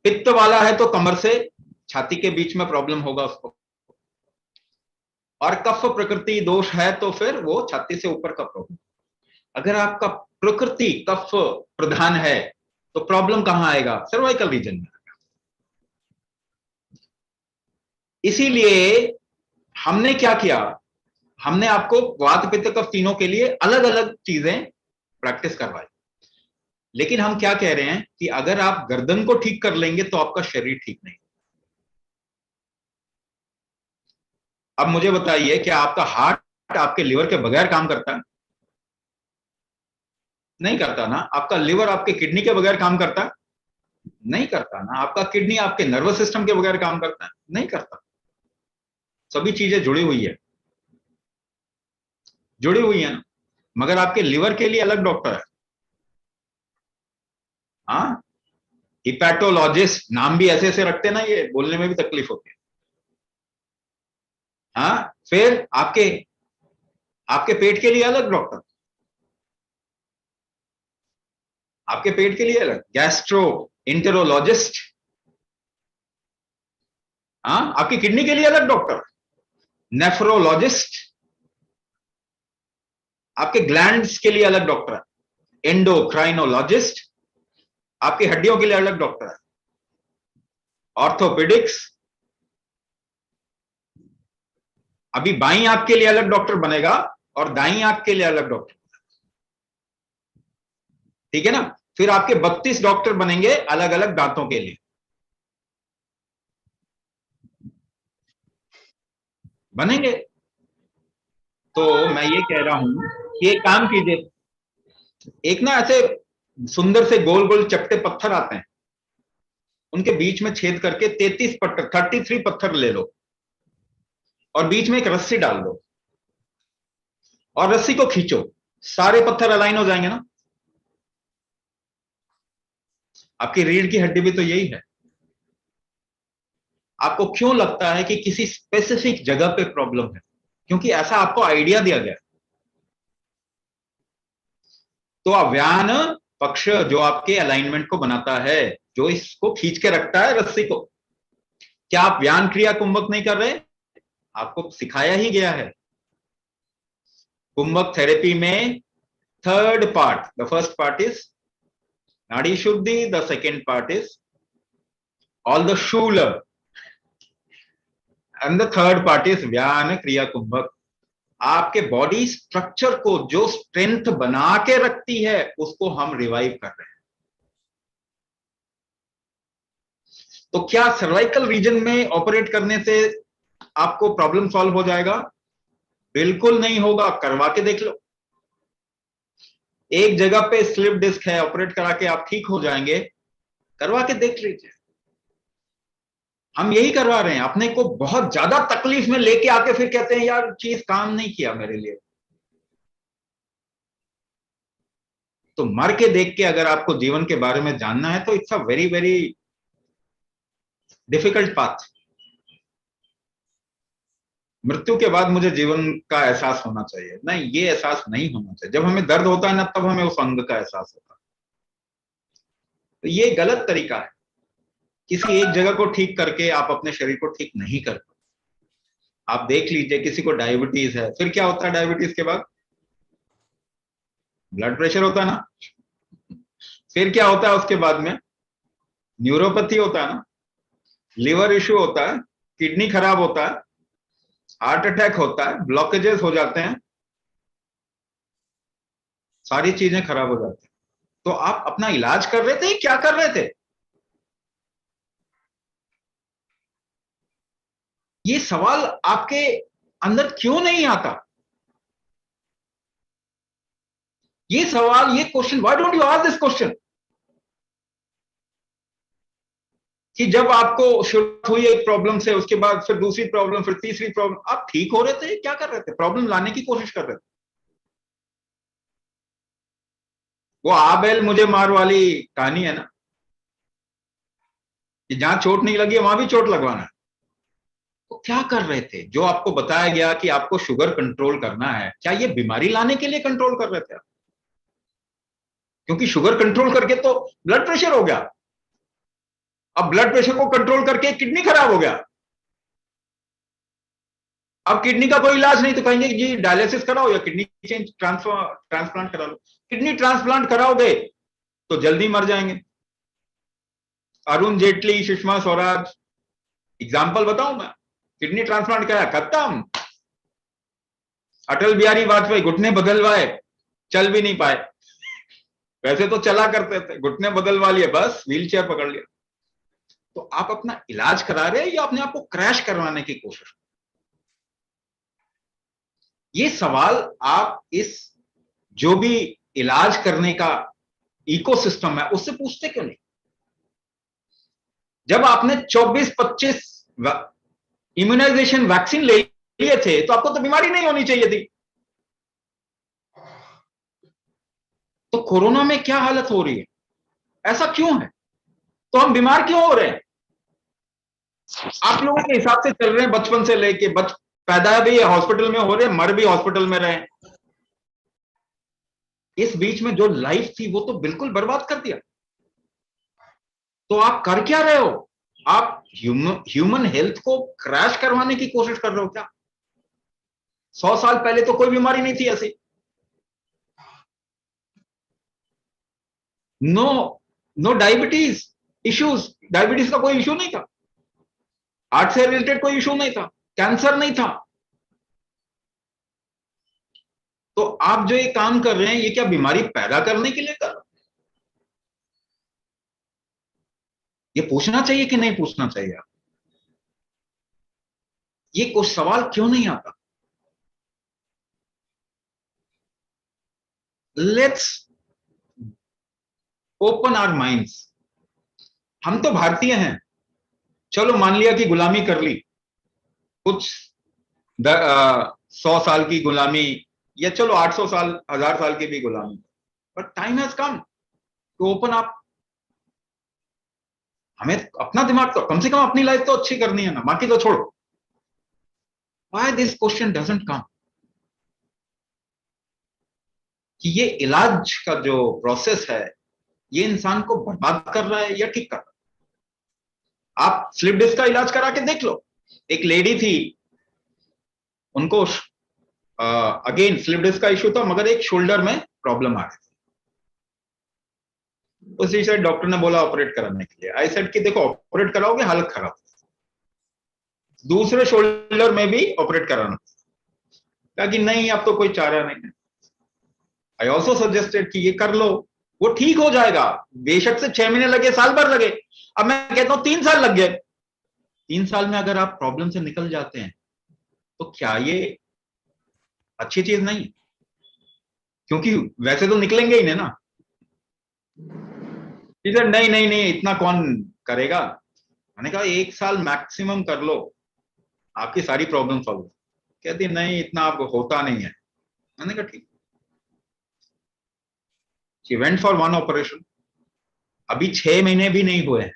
पित्त वाला है तो कमर से छाती के बीच में प्रॉब्लम होगा उसको, और कफ प्रकृति दोष है तो फिर वो छाती से ऊपर का प्रॉब्लम। अगर आपका प्रकृति कफ प्रधान है तो प्रॉब्लम कहां आएगा? सर्वाइकल रीजन में। इसीलिए हमने क्या किया, हमने आपको वात पित्त कफ तीनों के लिए अलग अलग चीजें प्रैक्टिस करवाई। लेकिन हम क्या कह रहे हैं कि अगर आप गर्दन को ठीक कर लेंगे तो आपका शरीर ठीक नहीं। अब मुझे बताइए, क्या आपका हार्ट आपके लिवर के बगैर काम करता है? नहीं करता ना। आपका लिवर आपके किडनी के बगैर काम करता है? नहीं करता ना। आपका किडनी आपके नर्वस सिस्टम के बगैर काम करता है? नहीं करता। सभी चीजें जुड़ी हुई है, जुड़ी हुई है ना। मगर आपके लिवर के लिए अलग डॉक्टर है, हाँ, हिपैटोलॉजिस्ट, नाम भी ऐसे ऐसे रखते ना, ये बोलने में भी तकलीफ होती है। हाँ, फिर आपके आपके पेट के लिए अलग डॉक्टर, आपके पेट के लिए अलग गैस्ट्रो इंटेरोलॉजिस्ट। हाँ, आपकी किडनी के लिए अलग डॉक्टर नेफ्रोलॉजिस्ट, आपके ग्लैंड्स के लिए अलग डॉक्टर है एंडोक्राइनोलॉजिस्ट, आपकी हड्डियों के लिए अलग डॉक्टर है ऑर्थोपेडिक्स। अभी बाईं आंख के लिए अलग डॉक्टर बनेगा और दाईं आंख के लिए अलग डॉक्टर, ठीक है ना। फिर आपके 32 डॉक्टर बनेंगे अलग अलग दांतों के लिए, बनेंगे। तो मैं ये कह रहा हूं कि एक काम कीजिए, एक ना ऐसे सुंदर से गोल गोल चपटे पत्थर आते हैं, उनके बीच में छेद करके 33 पत्थर 33 पत्थर ले लो और बीच में एक रस्सी डाल दो और रस्सी को खींचो, सारे पत्थर अलाइन हो जाएंगे ना। आपकी रीढ़ की हड्डी भी तो यही है। आपको क्यों लगता है कि किसी स्पेसिफिक जगह पे प्रॉब्लम है? क्योंकि ऐसा आपको आइडिया दिया गया। तो अव्यान पक्ष जो आपके अलाइनमेंट को बनाता है, जो इसको खींच के रखता है रस्सी को, क्या आप व्यान क्रिया कुंभक नहीं कर रहे? आपको सिखाया ही गया है। कुंभक थेरेपी में third part, the first part is नाड़ी शुद्धि, the second part is all the Shool and the third part is व्यान क्रिया कुंभक। आपके बॉडी स्ट्रक्चर को जो स्ट्रेंथ बना के रखती है उसको हम रिवाइव कर रहे हैं। तो क्या सर्वाइकल रीजन में ऑपरेट करने से आपको प्रॉब्लम सॉल्व हो जाएगा? बिल्कुल नहीं होगा। करवा के देख लो। एक जगह पे स्लिप डिस्क है, ऑपरेट करा के आप ठीक हो जाएंगे, करवा के देख लीजिए। हम यही करवा रहे हैं। अपने को बहुत ज्यादा तकलीफ में लेके आके फिर कहते हैं यार चीज काम नहीं किया मेरे लिए। तो मर के देख के अगर आपको जीवन के बारे में जानना है तो it's a very very difficult path. मृत्यु के बाद मुझे जीवन का एहसास होना चाहिए, नहीं, ये एहसास नहीं होना चाहिए। जब हमें दर्द होता है ना, तब हमें उस अंग का एहसास होता है। तो ये गलत तरीका है। किसी एक जगह को ठीक करके आप अपने शरीर को ठीक नहीं कर पाते। आप देख लीजिए किसी को डायबिटीज है, फिर क्या होता है डायबिटीज के बाद? ब्लड प्रेशर होता है ना। फिर क्या होता है उसके बाद में? न्यूरोपैथी होता है ना, लिवर इश्यू होता है, किडनी खराब होता है, हार्ट अटैक होता है, ब्लॉकेजेस हो जाते हैं, सारी चीजें खराब हो जाती हैं। तो आप अपना इलाज कर रहे थे, क्या कर रहे थे? ये सवाल आपके अंदर क्यों नहीं आता? ये सवाल, ये question, why don't you ask this question? कि जब आपको शुरुआत हुई एक प्रॉब्लम से, उसके बाद फिर दूसरी प्रॉब्लम, फिर तीसरी प्रॉब्लम, आप ठीक हो रहे थे, क्या कर रहे थे? प्रॉब्लम लाने की कोशिश कर रहे थे। वो आ बैल मुझे मार वाली कहानी है ना, कि जहां चोट नहीं लगी वहां भी चोट लगवाना है। तो क्या कर रहे थे? जो आपको बताया गया कि आपको शुगर कंट्रोल करना है, क्या ये बीमारी लाने के लिए कंट्रोल कर रहे थे आप? क्योंकि शुगर कंट्रोल करके तो ब्लड प्रेशर हो गया, अब ब्लड प्रेशर को कंट्रोल करके किडनी खराब हो गया। अब किडनी का कोई इलाज नहीं, तो कहेंगे जी डायलिसिस कराओ या किडनी चेंज ट्रांसप्लांट करा लो। किडनी ट्रांसप्लांट कराओगे तो जल्दी मर जाएंगे। अरुण जेटली, सुषमा स्वराज, एग्जाम्पल बताऊं मैं? किडनी ट्रांसप्लांट कराया, खत्म। अटल बिहारी वाजपेयी घुटने बदलवाए, चल भी नहीं पाए। वैसे तो चला करते थे, घुटने बदलवा लिए, बस व्हील चेयर पकड़ लिया। तो आप अपना इलाज करा रहे हैं या अपने आप को क्रैश करवाने की कोशिश? ये सवाल आप इस जो भी इलाज करने का इकोसिस्टम है उससे पूछते क्यों नहीं? जब आपने 24-25 इम्यूनाइजेशन वैक्सीन ले लिए थे तो आपको तो बीमारी नहीं होनी चाहिए थी। तो कोरोना में क्या हालत हो रही है? ऐसा क्यों है? तो हम बीमार क्यों हो रहे हैं? आप लोगों के हिसाब से चल रहे हैं, बचपन से लेके पैदा भी हॉस्पिटल में हो रहे, मर भी हॉस्पिटल में रहे। इस बीच में जो लाइफ थी वो तो बिल्कुल बर्बाद कर दिया। तो आप कर क्या रहे हो? आप ह्यूमन हेल्थ को क्रैश करवाने की कोशिश कर रहे हो क्या? 100 साल पहले तो कोई बीमारी नहीं थी ऐसी। No no diabetes issues, diabetes का कोई इशू नहीं था, हार्ट से रिलेटेड कोई इशू नहीं था, कैंसर नहीं था। तो आप जो ये काम कर रहे हैं ये क्या बीमारी पैदा करने के लिए कर रहे हैं? ये पूछना चाहिए कि नहीं पूछना चाहिए आप? ये कुछ सवाल क्यों नहीं आता? Let's open our minds. हम तो भारतीय हैं, चलो मान लिया कि गुलामी कर ली, कुछ 100 साल की गुलामी, या चलो 800 साल, 1000 साल की भी गुलामी, but time has come to open up. हमें अपना दिमाग तो कम से कम, अपनी लाइफ तो अच्छी करनी है ना, बाकी तो छोड़ो। Why this question doesn't come? कि ये इलाज का जो प्रोसेस है ये इंसान को बर्बाद कर रहा है या ठीक कर रहा है? आप स्लिप डिस्क का इलाज करा के देख लो। एक लेडी थी, उनको अगेन स्लिप डिस्क का इशू था, मगर एक शोल्डर में प्रॉब्लम आ रही थी। उसी से डॉक्टर ने बोला ऑपरेट कराने के लिए। आई सेड कि देखो ऑपरेट कराओगे हालत खराब, दूसरे शोल्डर में भी ऑपरेट कराना। कहा कि नहीं अब तो कोई चारा नहीं है। आई ऑल्सो सजेस्टेड कि ये कर लो, वो ठीक हो जाएगा, बेशक से 6 महीने लगे, साल भर लगे। अब मैं कहता हूं 3 साल लग गए। 3 साल में अगर आप प्रॉब्लम से निकल जाते हैं तो क्या ये अच्छी चीज नहीं? क्योंकि वैसे तो निकलेंगे ही ना। नहीं नहीं नहीं, इतना कौन करेगा? मैंने कहा 1 साल मैक्सिमम कर लो, आपकी सारी प्रॉब्लम सॉल्व। कहती नहीं इतना अब होता नहीं है। मैंने कहा ठीक। She went for 1 operation. अभी 6 महीने भी नहीं हुए हैं,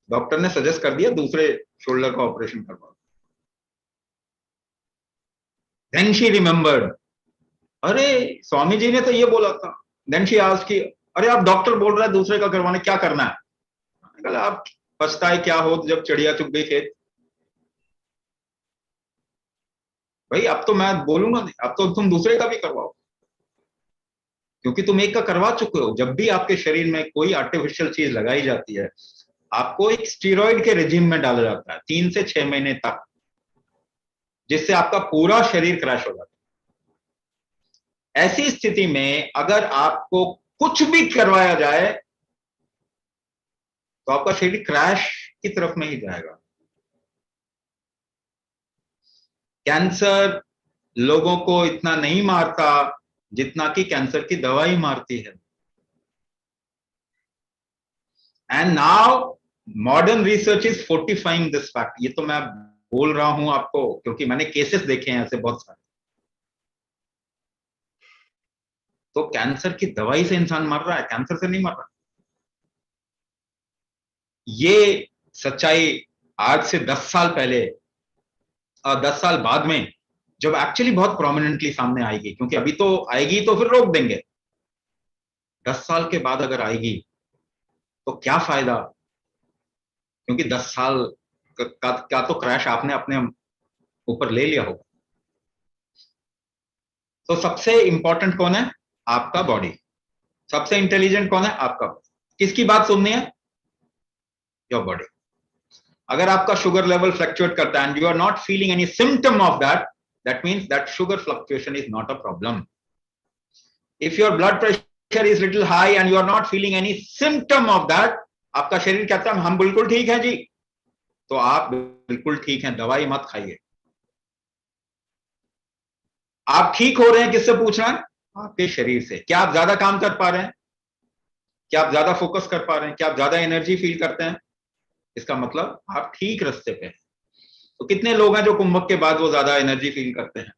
डॉक्टर ने सजेस्ट कर दिया दूसरे शोल्डर का ऑपरेशन करवाओ। देन शी रिमेम्बर्ड, अरे स्वामी जी ने तो ये बोला था। देन शी आस्क्ड कि अरे आप डॉक्टर बोल रहा है दूसरे का करवाने, क्या करना है? मैंने कहा आप पछताए क्या हो जब चिड़िया चुग गई खेत। भाई अब तो मैं बोलूंगा नहीं, अब तो तुम दूसरे का भी करवाओ, क्योंकि तुम एक का करवा चुके हो। जब भी आपके शरीर में कोई आर्टिफिशियल चीज लगाई जाती है, आपको एक स्टीरॉइड के रिजिम में डाला जाता है 3 से 6 महीने तक, जिससे आपका पूरा शरीर क्रैश हो जाता है। ऐसी स्थिति में अगर आपको कुछ भी करवाया जाए तो आपका शरीर क्रैश की तरफ में ही जाएगा। कैंसर लोगों को इतना नहीं मारता जितना कि कैंसर की दवाई मारती है। And now modern research is fortifying this fact. ये तो मैं बोल रहा हूं आपको क्योंकि मैंने केसेस देखे हैं ऐसे बहुत सारे। तो कैंसर की दवाई से इंसान मर रहा है, कैंसर से नहीं मर रहा। ये सच्चाई आज से 10 साल पहले और 10 साल बाद में जब एक्चुअली बहुत प्रोमिनेंटली सामने आएगी, क्योंकि अभी तो आएगी तो फिर रोक देंगे, 10 साल के बाद अगर आएगी तो क्या फायदा, क्योंकि 10 साल का तो क्रैश आपने अपने ऊपर ले लिया होगा। तो सबसे इंपॉर्टेंट कौन है? आपका बॉडी। सबसे इंटेलिजेंट कौन है? आपका। किसकी बात सुननी है? Your body. अगर आपका शुगर लेवल फ्लक्चुएट करता है and you are not feeling any symptom of that, that means that sugar fluctuation is not a problem. If your blood pressure is little high and you are not feeling any symptom of that, आपका शरीर कहता है हम बिल्कुल ठीक है जी, तो आप बिल्कुल ठीक हैं, दवाई मत खाइए। आप ठीक हो रहे हैं किससे पूछना है? आपके शरीर से। क्या आप ज्यादा काम कर पा रहे हैं? क्या आप ज्यादा फोकस कर पा रहे हैं? क्या आप ज्यादा एनर्जी फील करते हैं? इसका मतलब आप ठीक रास्ते पे हैं। तो कितने लोग हैं जो कुंभक के बाद वो ज्यादा एनर्जी फील करते हैं?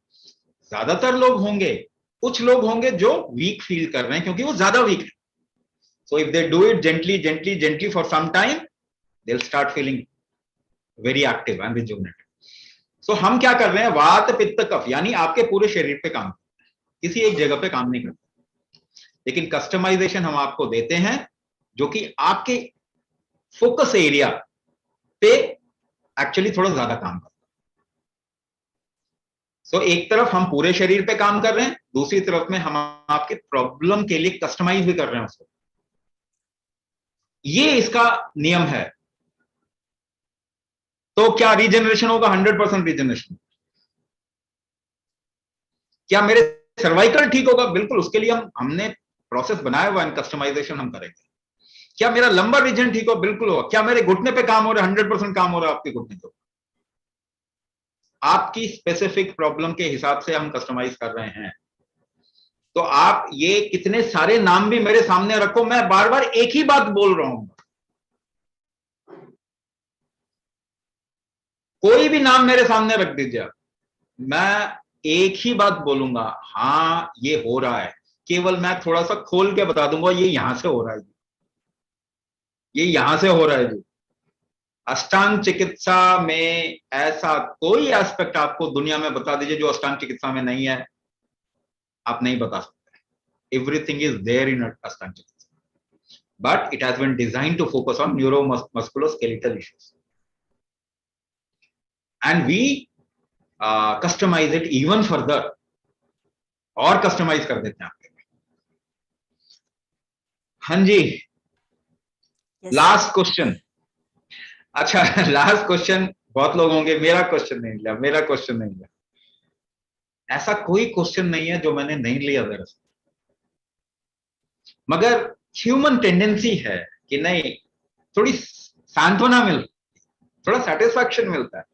ज्यादातर लोग होंगे। कुछ लोग होंगे जो वीक फील कर रहे हैं क्योंकि वो ज्यादा वीक है। So if they do it gently gently gently for some time, they will start feeling very active and rejuvenated. So हम क्या कर रहे हैं? वात पित्त कफ यानी आपके पूरे शरीर पे काम, किसी एक जगह पे काम नहीं करते। लेकिन कस्टमाइजेशन हम आपको देते हैं जो कि आपके फोकस एरिया पे एक्चुअली थोड़ा ज्यादा काम करता है। सो एक तरफ हम पूरे शरीर पे काम कर रहे हैं, दूसरी तरफ में हम आपके प्रॉब्लम के लिए कस्टमाइज भी कर रहे हैं उसको। ये इसका नियम है। तो क्या रीजनरेशन होगा? 100% रीजनरेशन। क्या मेरे सर्वाइकल ठीक होगा? बिल्कुल, उसके लिए हमने प्रोसेस बनाया हुआ है, कस्टमाइजेशन हम करेंगे। क्या मेरा लंबर रीजन ठीक हो? बिल्कुल होगा। क्या मेरे घुटने पे काम हो रहा है? 100% काम हो रहा है आपके घुटने पे। आपकी स्पेसिफिक प्रॉब्लम के हिसाब से हम कस्टमाइज कर रहे हैं। तो आप ये कितने सारे नाम भी मेरे सामने रखो, मैं बार बार एक ही बात बोल रहा हूं। कोई भी नाम मेरे सामने रख दीजिए, मैं एक ही बात बोलूंगा, हाँ ये हो रहा है। केवल मैं थोड़ा सा खोल के बता दूंगा, ये यहां से हो रहा है, ये यहां से हो रहा है जी। अष्टांग चिकित्सा में ऐसा कोई एस्पेक्ट आपको दुनिया में बता दीजिए जो अष्टांग चिकित्सा में नहीं है, आप नहीं बता सकते। Everything is there in Ashtang Chikitsa, but it has been designed to focus on neuromusculoskeletal issues and we customize it even further, और कस्टमाइज कर देते हैं आपके। हाँ जी, लास्ट क्वेश्चन। अच्छा, लास्ट क्वेश्चन बहुत लोग होंगे, मेरा क्वेश्चन नहीं लिया, मेरा क्वेश्चन नहीं लिया। ऐसा कोई क्वेश्चन नहीं है जो मैंने नहीं लिया दरअसल, मगर ह्यूमन टेंडेंसी है कि नहीं, थोड़ी सांत्वना मिलती, थोड़ा सेटिस्फैक्शन मिलता है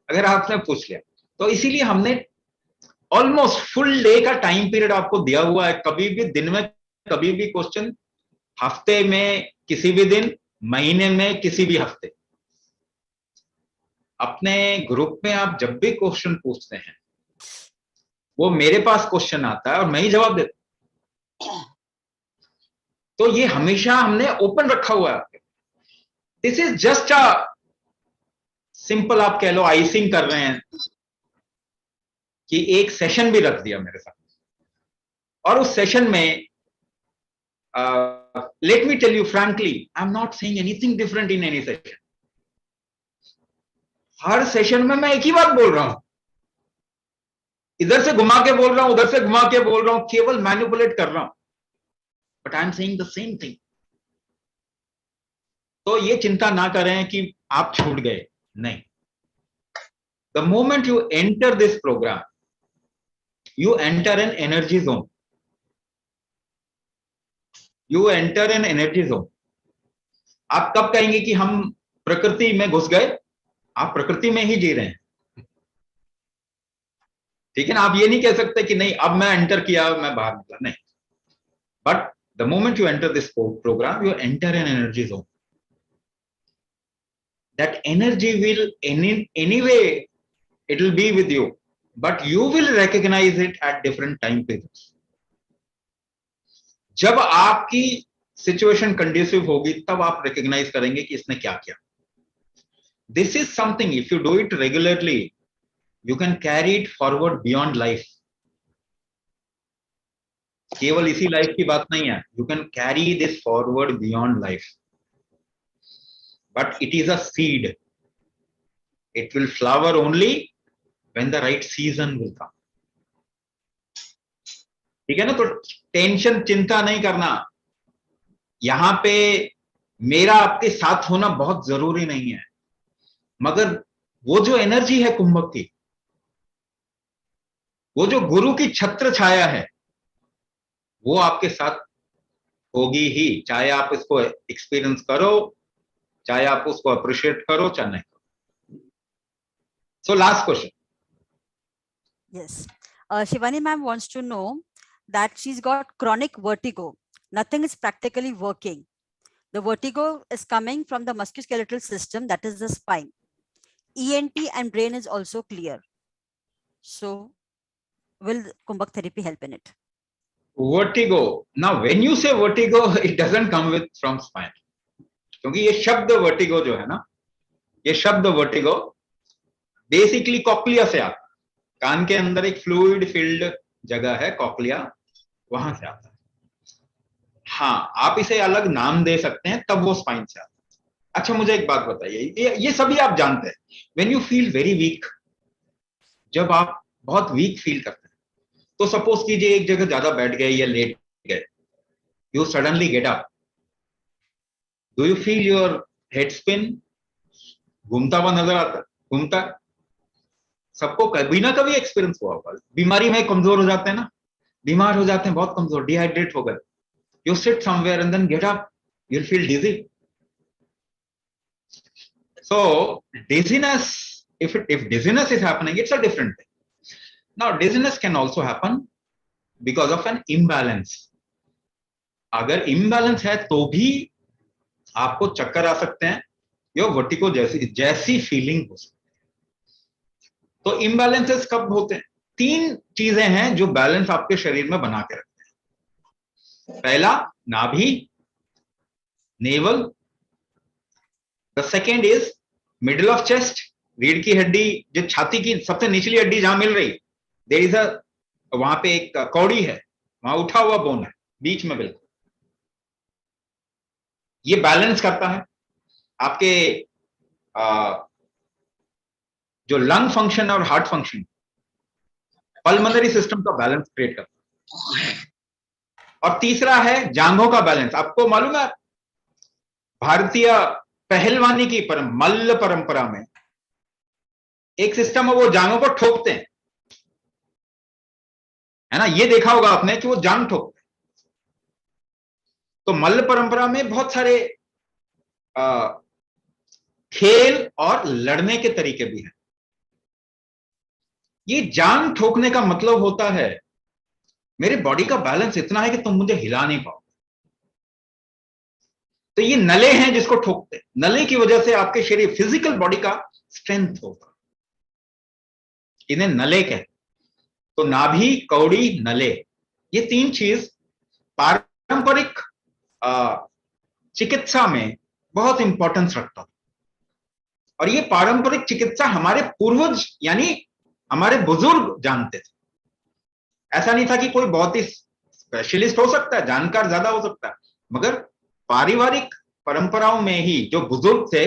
अगर आपने पूछ लिया। तो इसीलिए हमने ऑलमोस्ट फुल डे का टाइम पीरियड आपको दिया हुआ है। कभी भी दिन में कभी भी क्वेश्चन, हफ्ते में किसी भी दिन, महीने में किसी भी हफ्ते, अपने ग्रुप में आप जब भी क्वेश्चन पूछते हैं वो मेरे पास क्वेश्चन आता है और मैं ही जवाब देता हूं। तो ये हमेशा हमने ओपन रखा हुआ है। This is just a simple, आप कह लो आइसिंग कर रहे हैं कि एक सेशन भी रख दिया मेरे साथ, और उस सेशन में let me tell you frankly, I'm not saying anything different in any session. Her session में मैं एक ही बात बोल रहा हूं, इधर से घुमा के बोल रहा हूं, उधर से घुमा के बोल रहा हूं, केवल मैनिपुलेट कर रहा हूं, but I am saying the same thing. तो ये चिंता ना करें कि आप छूट गए, नहीं। The moment you enter this program, you enter an energy zone, you enter an energy zone. आप कब कहेंगे कि हम प्रकृति में घुस गए? आप प्रकृति में ही जी रहे हैं, ठीक है ना। आप ये नहीं कह सकते कि नहीं अब मैं एंटर किया, मैं बाहर निकला, नहीं। But the moment you enter this program, you enter an energy zone. That energy will anyway, it will be with you, but you will recognize it at different time periods. जब आपकी situation conducive होगी तब आप recognise करेंगे कि इसने क्या किया। This is something, if you do it regularly, you can carry it forward beyond life. केवल इसी लाइफ की बात नहीं है, you can carry this forward beyond life. But it is a seed. It will flower only when the right season will come. ठीक है ना। तो टेंशन, चिंता नहीं करना। यहां पे मेरा आपके साथ होना बहुत जरूरी नहीं है, मगर वो जो एनर्जी है कुंभक की, वो जो गुरु की छत्र छाया है, वो आपके साथ होगी ही, चाहे आप इसको एक्सपीरियंस करो, चाहे आप उसको अप्रिशिएट करो, चाहे नहीं करो। So last question. Yes. Shivani ma'am wants to know that she's got chronic vertigo. Nothing is practically working. The vertigo is coming from the musculoskeletal system, that is the spine. ENT and brain is also clear. So will Kumbhak therapy help in it? Vertigo. Now when you say vertigo, it doesn't come with from spine. क्योंकि ये शब्द vertigo जो है ना, ये शब्द vertigo basically cochlea से आता है। कान के अंदर एक फ्लूइड फिल्ड जगह है कॉक्लिया, वहां से आता है। हाँ, आप इसे अलग नाम दे सकते हैं, तब वो स्पाइन से आता है। अच्छा, मुझे एक बात बताइए, ये सभी आप जानते हैं, when you feel very weak, जब आप बहुत वीक फील करते हैं, तो सपोज कीजिए एक जगह ज्यादा बैठ गए या लेट गए, you suddenly get up, do you feel your head spin? घूमता हुआ नजर आता, घूमता। सबको कभी ना कभी एक्सपीरियंस हुआ होगा। बीमारी में कमजोर हो जाते हैं ना, बीमार हो जाते हैं, बहुत कमजोर, डिहाइड्रेट हो गए, you sit somewhere and then get up, you feel dizzy. So dizziness, if dizziness is happening, it's a different thing. Now dizziness can also happen because of an imbalance. अगर imbalance है तो भी आपको चक्कर आ सकते हैं, या वर्टिगो जैसी फीलिंग हो सकती है। तो इम्बैलेंसेस कब होते हैं? 3 चीजें हैं जो बैलेंस आपके शरीर में बना के रखते हैं। पहला, नाभि, naval. The second is middle of chest, रीढ़ की हड्डी, जो छाती की सबसे निचली हड्डी जहां मिल रही, देयर इज अ, वहां पे एक कौड़ी है, वहां उठा हुआ बोन है बीच में, बिल्कुल। ये बैलेंस करता है आपके जो लंग फंक्शन और हार्ट फंक्शन, पल्मोनरी सिस्टम का बैलेंस क्रिएट करता है। और तीसरा है जांघों का बैलेंस। आपको मालूम है, भारतीय पहलवानी की मल्ल परंपरा में एक सिस्टम है, वो जांघों को ठोकते हैं, है ना। ये देखा होगा आपने कि वो जांघ ठोकते हैं। तो मल्ल परंपरा में बहुत सारे खेल और लड़ने के तरीके भी हैं। ये जांघ ठोकने का मतलब होता है, मेरे बॉडी का बैलेंस इतना है कि तुम मुझे हिला नहीं पाओ। तो ये नले हैं जिसको ठोकते हैं। नले की वजह से आपके शरीर, फिजिकल बॉडी का स्ट्रेंथ होगा, इन्हें नले कहते। तो नाभि, कौड़ी, नले, ये 3 चीज पारंपरिक चिकित्सा में बहुत इंपॉर्टेंस रखता है। और ये पारंपरिक चिकित्सा हमारे पूर्वज यानी हमारे बुजुर्ग जानते थे। ऐसा नहीं था कि कोई बहुत ही स्पेशलिस्ट हो सकता है, जानकार ज्यादा हो सकता है, मगर पारिवारिक परंपराओं में ही जो बुजुर्ग थे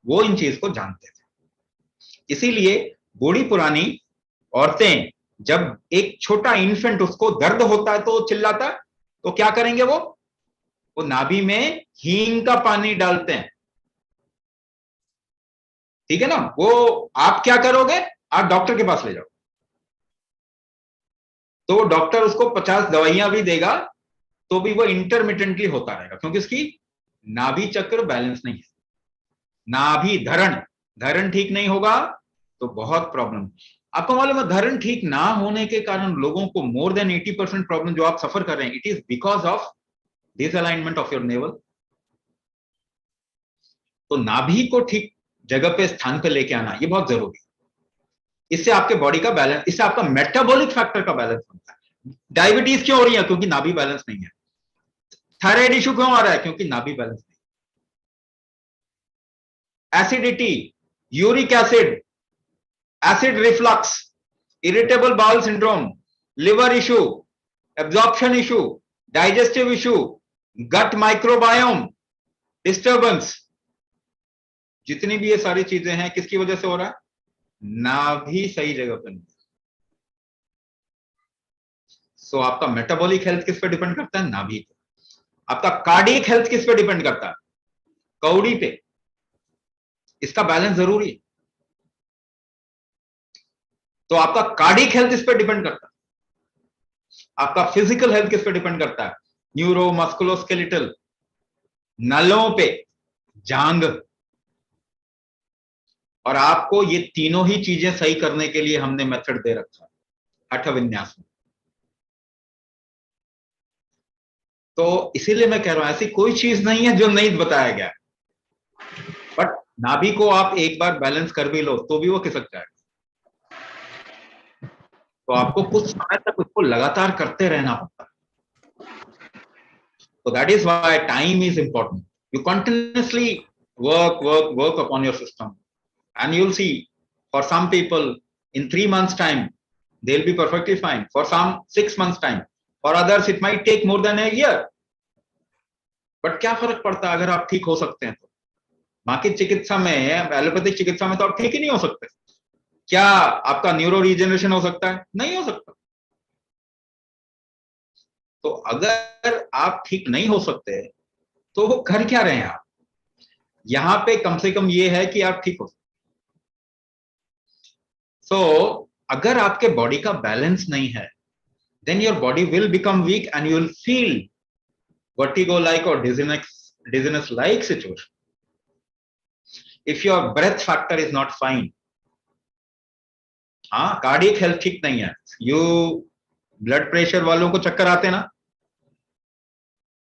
वो इन चीज को जानते थे। इसीलिए बूढ़ी पुरानी औरतें जब एक छोटा इन्फेंट उसको दर्द होता है तो चिल्लाता है, तो क्या करेंगे वो नाभि में हींग का पानी डालते हैं, ठीक है ना। वो आप क्या करोगे, आप डॉक्टर के पास ले जाओ, तो डॉक्टर उसको 50 दवाइयां भी देगा तो भी वो इंटरमिटेंटली होता रहेगा, क्योंकि उसकी नाभि चक्र बैलेंस नहीं है। नाभि धरण धरण ठीक नहीं होगा तो बहुत प्रॉब्लम। आपको मालूम है धरण ठीक ना होने के कारण लोगों को मोर देन 80% प्रॉब्लम जो आप सफर कर रहे हैं, it is because of disalignment of your navel. तो नाभि को ठीक जगह पे स्थान पे लेके आना ये बहुत जरूरी है। इससे आपके बॉडी का बैलेंस, इससे आपका मेटाबॉलिक फैक्टर का बैलेंस बनता है। डायबिटीज क्यों हो रही है, क्योंकि नाभि बैलेंस नहीं है। थायराइड इशू क्यों आ रहा है, क्योंकि नाभि बैलेंस नहीं। Acidity, uric acid reflux, irritable bowel syndrome, liver issue, absorption issue, digestive issue, gut microbiome disturbance, जितनी भी ये सारी चीजें हैं किसकी वजह से हो रहा है, नाभि सही जगह पर नहीं। सो आपका मेटाबॉलिक हेल्थ किस पे डिपेंड करता है, नाभि पे। आपका कार्डियक हेल्थ किस पे डिपेंड करता है, कौड़ी पे। इसका बैलेंस जरूरी है। तो आपका कार्डियक हेल्थ इस पे डिपेंड करता है। आपका फिजिकल हेल्थ किस पे डिपेंड करता है, न्यूरो मस्कुलोस्केलेटल, नलों पे, जांग। और आपको ये तीनों ही चीजें सही करने के लिए हमने मेथड दे रखा है हठ विन्यास में। तो इसीलिए मैं कह रहा हूं ऐसी कोई चीज नहीं है जो नहीं बताया गया, बट नाभि को आप एक बार बैलेंस कर भी लो तो भी वो खिसक जाएगा। तो आपको कुछ समय तक उसको लगातार करते रहना पड़ता है। तो that is why time is important. You continuously work upon your system, and you'll see for some people in 3 months time they'll be perfectly fine, for some 6 months time, for others it might take more than a year. But क्या फर्क पड़ता है अगर आप ठीक हो सकते हैं तो। बाकी चिकित्सा में, एलोपैथिक चिकित्सा में तो आप ठीक ही नहीं हो सकते। क्या आपका न्यूरो रीजनरेशन हो सकता है, नहीं हो सकता। तो अगर आप ठीक नहीं हो सकते तो वो कर क्या रहे हैं आप, यहां पे कम से कम ये है कि आप ठीक हो। सो अगर आपके बॉडी का बैलेंस नहीं है, then your body will become weak and you will feel vertigo like or dizziness like situation. If your breath factor is not fine, हाँ कार्डियक हेल्थ ठीक नहीं है, यू ब्लड प्रेशर वालों को चक्कर आते हैं ना,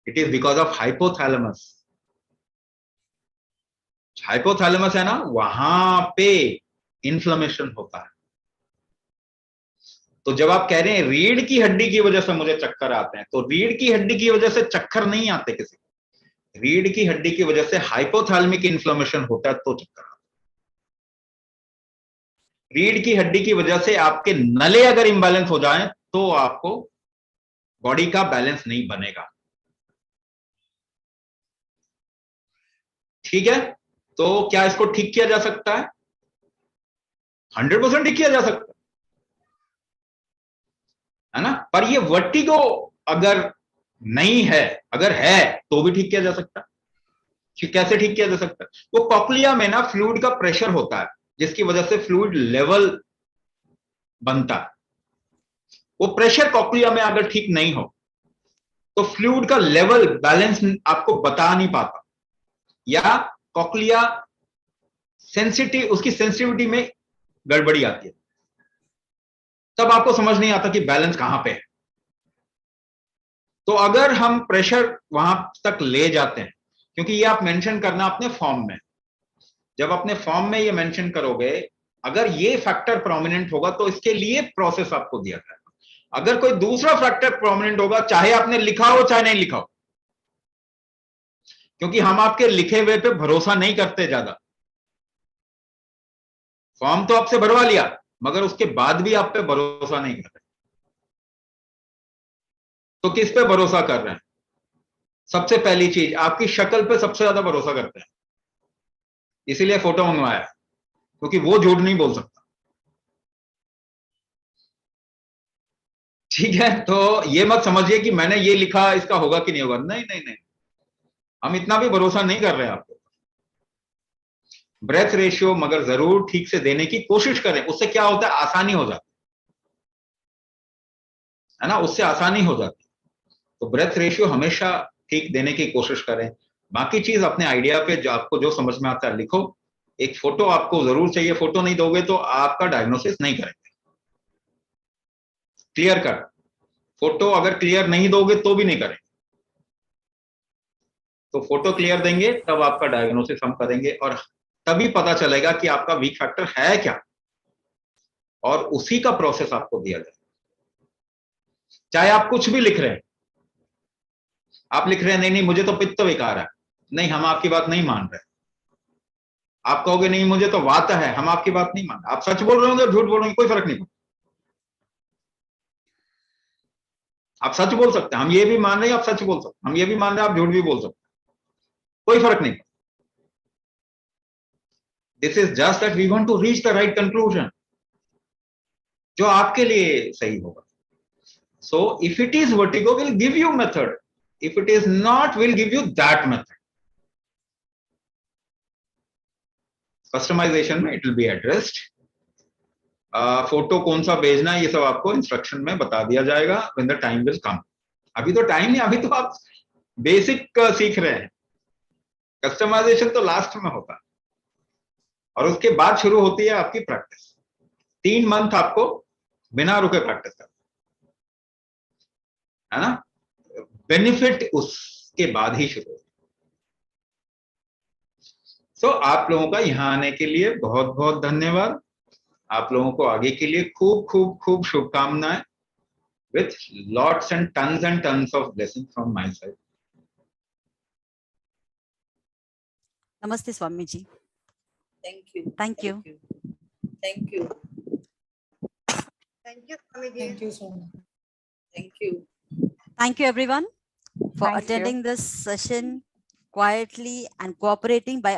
it is because of hypothalamus. Hypothalamus है ना, वहां पे इन्फ्लेमेशन होता है। तो जब आप कह रहे हैं रीढ़ की हड्डी की वजह से मुझे चक्कर आते हैं, तो रीढ़ की हड्डी की वजह से चक्कर नहीं आते किसी को, रीढ़ की हड्डी की वजह से हाइपोथैलेमिक इन्फ्लेमेशन होता है तो चक्कर आता है। रीढ़ की हड्डी की वजह से आपके नले अगर इंबैलेंस हो जाएं तो आपको बॉडी का बैलेंस नहीं बनेगा, ठीक है। तो क्या इसको ठीक किया जा सकता है, 100% ठीक किया जा सकता है ना। पर ये वर्टिगो अगर नहीं है, अगर है तो भी ठीक किया जा सकता है। कैसे ठीक किया जा सकता है, वो कॉक्लिया में ना फ्लूइड का प्रेशर होता है जिसकी वजह से फ्लूइड लेवल बनता है। वो प्रेशर कॉक्लिया में अगर ठीक नहीं हो तो फ्लूइड का लेवल बैलेंस आपको बता नहीं पाता, या कॉक्लिया उसकी सेंसिटिविटी में गड़बड़ी आती है, तब आपको समझ नहीं आता कि बैलेंस कहां पे है। तो अगर हम प्रेशर वहां तक ले जाते हैं, क्योंकि ये आप मेंशन करना अपने फॉर्म में, जब अपने फॉर्म में ये मेंशन करोगे, अगर ये फैक्टर प्रोमिनेंट होगा तो इसके लिए प्रोसेस आपको दिया जाएगा। अगर कोई दूसरा फैक्टर प्रोमिनेंट होगा, चाहे आपने लिखा हो चाहे नहीं लिखा हो, क्योंकि हम आपके लिखे हुए पे भरोसा नहीं करते ज्यादा। फॉर्म तो आपसे भरवा लिया मगर उसके बाद भी आप पे भरोसा नहीं कर रहे, तो किस पे भरोसा कर रहे हैं। सबसे पहली चीज, आपकी शक्ल पे सबसे ज्यादा भरोसा करते हैं, इसीलिए फोटो मंगवाया, क्योंकि वो झूठ नहीं बोल सकता। ठीक है, तो ये मत समझिए कि मैंने ये लिखा इसका होगा कि नहीं होगा, नहीं नहीं नहीं, हम इतना भी भरोसा नहीं कर रहे हैं आपको। ब्रेथ रेशियो मगर जरूर ठीक से देने की कोशिश करें, उससे क्या होता है, आसानी हो जाती है ना, उससे आसानी हो जाती है। तो ब्रेथ रेशियो हमेशा ठीक देने की कोशिश करें। बाकी चीज अपने आइडिया पे जो आपको जो समझ में आता है लिखो। एक फोटो आपको जरूर चाहिए, फोटो नहीं दोगे तो आपका डायग्नोसिस नहीं करेंगे। क्लियर कट, फोटो अगर क्लियर नहीं दोगे तो भी नहीं करेंगे, तो फोटो क्लियर देंगे तब आपका डायग्नोसिस हम करेंगे, और तभी पता चलेगा कि आपका वीक फैक्टर है क्या, और उसी का प्रोसेस आपको दिया जाए। चाहे आप कुछ भी लिख रहे हैं, आप लिख रहे हैं नहीं नहीं मुझे तो पित्त विकार है, नहीं हम आपकी बात नहीं मान रहे। आप कहोगे नहीं मुझे तो वात है, हम आपकी बात नहीं मान रहे। आप सच बोल रहे होंगे झूठ बोल रहे होंगे, कोई फर्क नहीं पड़ता। आप सच बोल सकते हैं, हम ये भी मान रहे हैं आप सच बोल सकते हैं, हम ये भी मान रहे हैं आप झूठ भी बोल सकते हैं, कोई फर्क नहीं। This is just that we want to reach the right conclusion, जो आपके लिए सही होगा। So if it is vertigo will give you method, if it is not will give you that method. Customization में it will be addressed. Photo कौन सा भेजना है ये सब आपको इंस्ट्रक्शन में बता दिया जाएगा when the time will come. अभी तो टाइम नहीं, अभी तो आप बेसिक सीख रहे हैं, कस्टमाइजेशन तो लास्ट में होता है, और उसके बाद शुरू होती है आपकी प्रैक्टिस। 3 मंथ आपको बिना रुके प्रैक्टिस करना है ना, बेनिफिट उसके बाद ही शुरू होता है। सो आप लोगों का यहाँ आने के लिए बहुत बहुत धन्यवाद। आप लोगों को आगे के लिए खूब खूब खूब शुभकामनाएं, with lots and tons of blessings from my side. Namaste, Swamiji. Thank you. Thank you. Thank you. Thank you, Swamiji. Thank you so much. Thank you. Thank you, everyone, for Thank you. attending this session quietly and cooperating by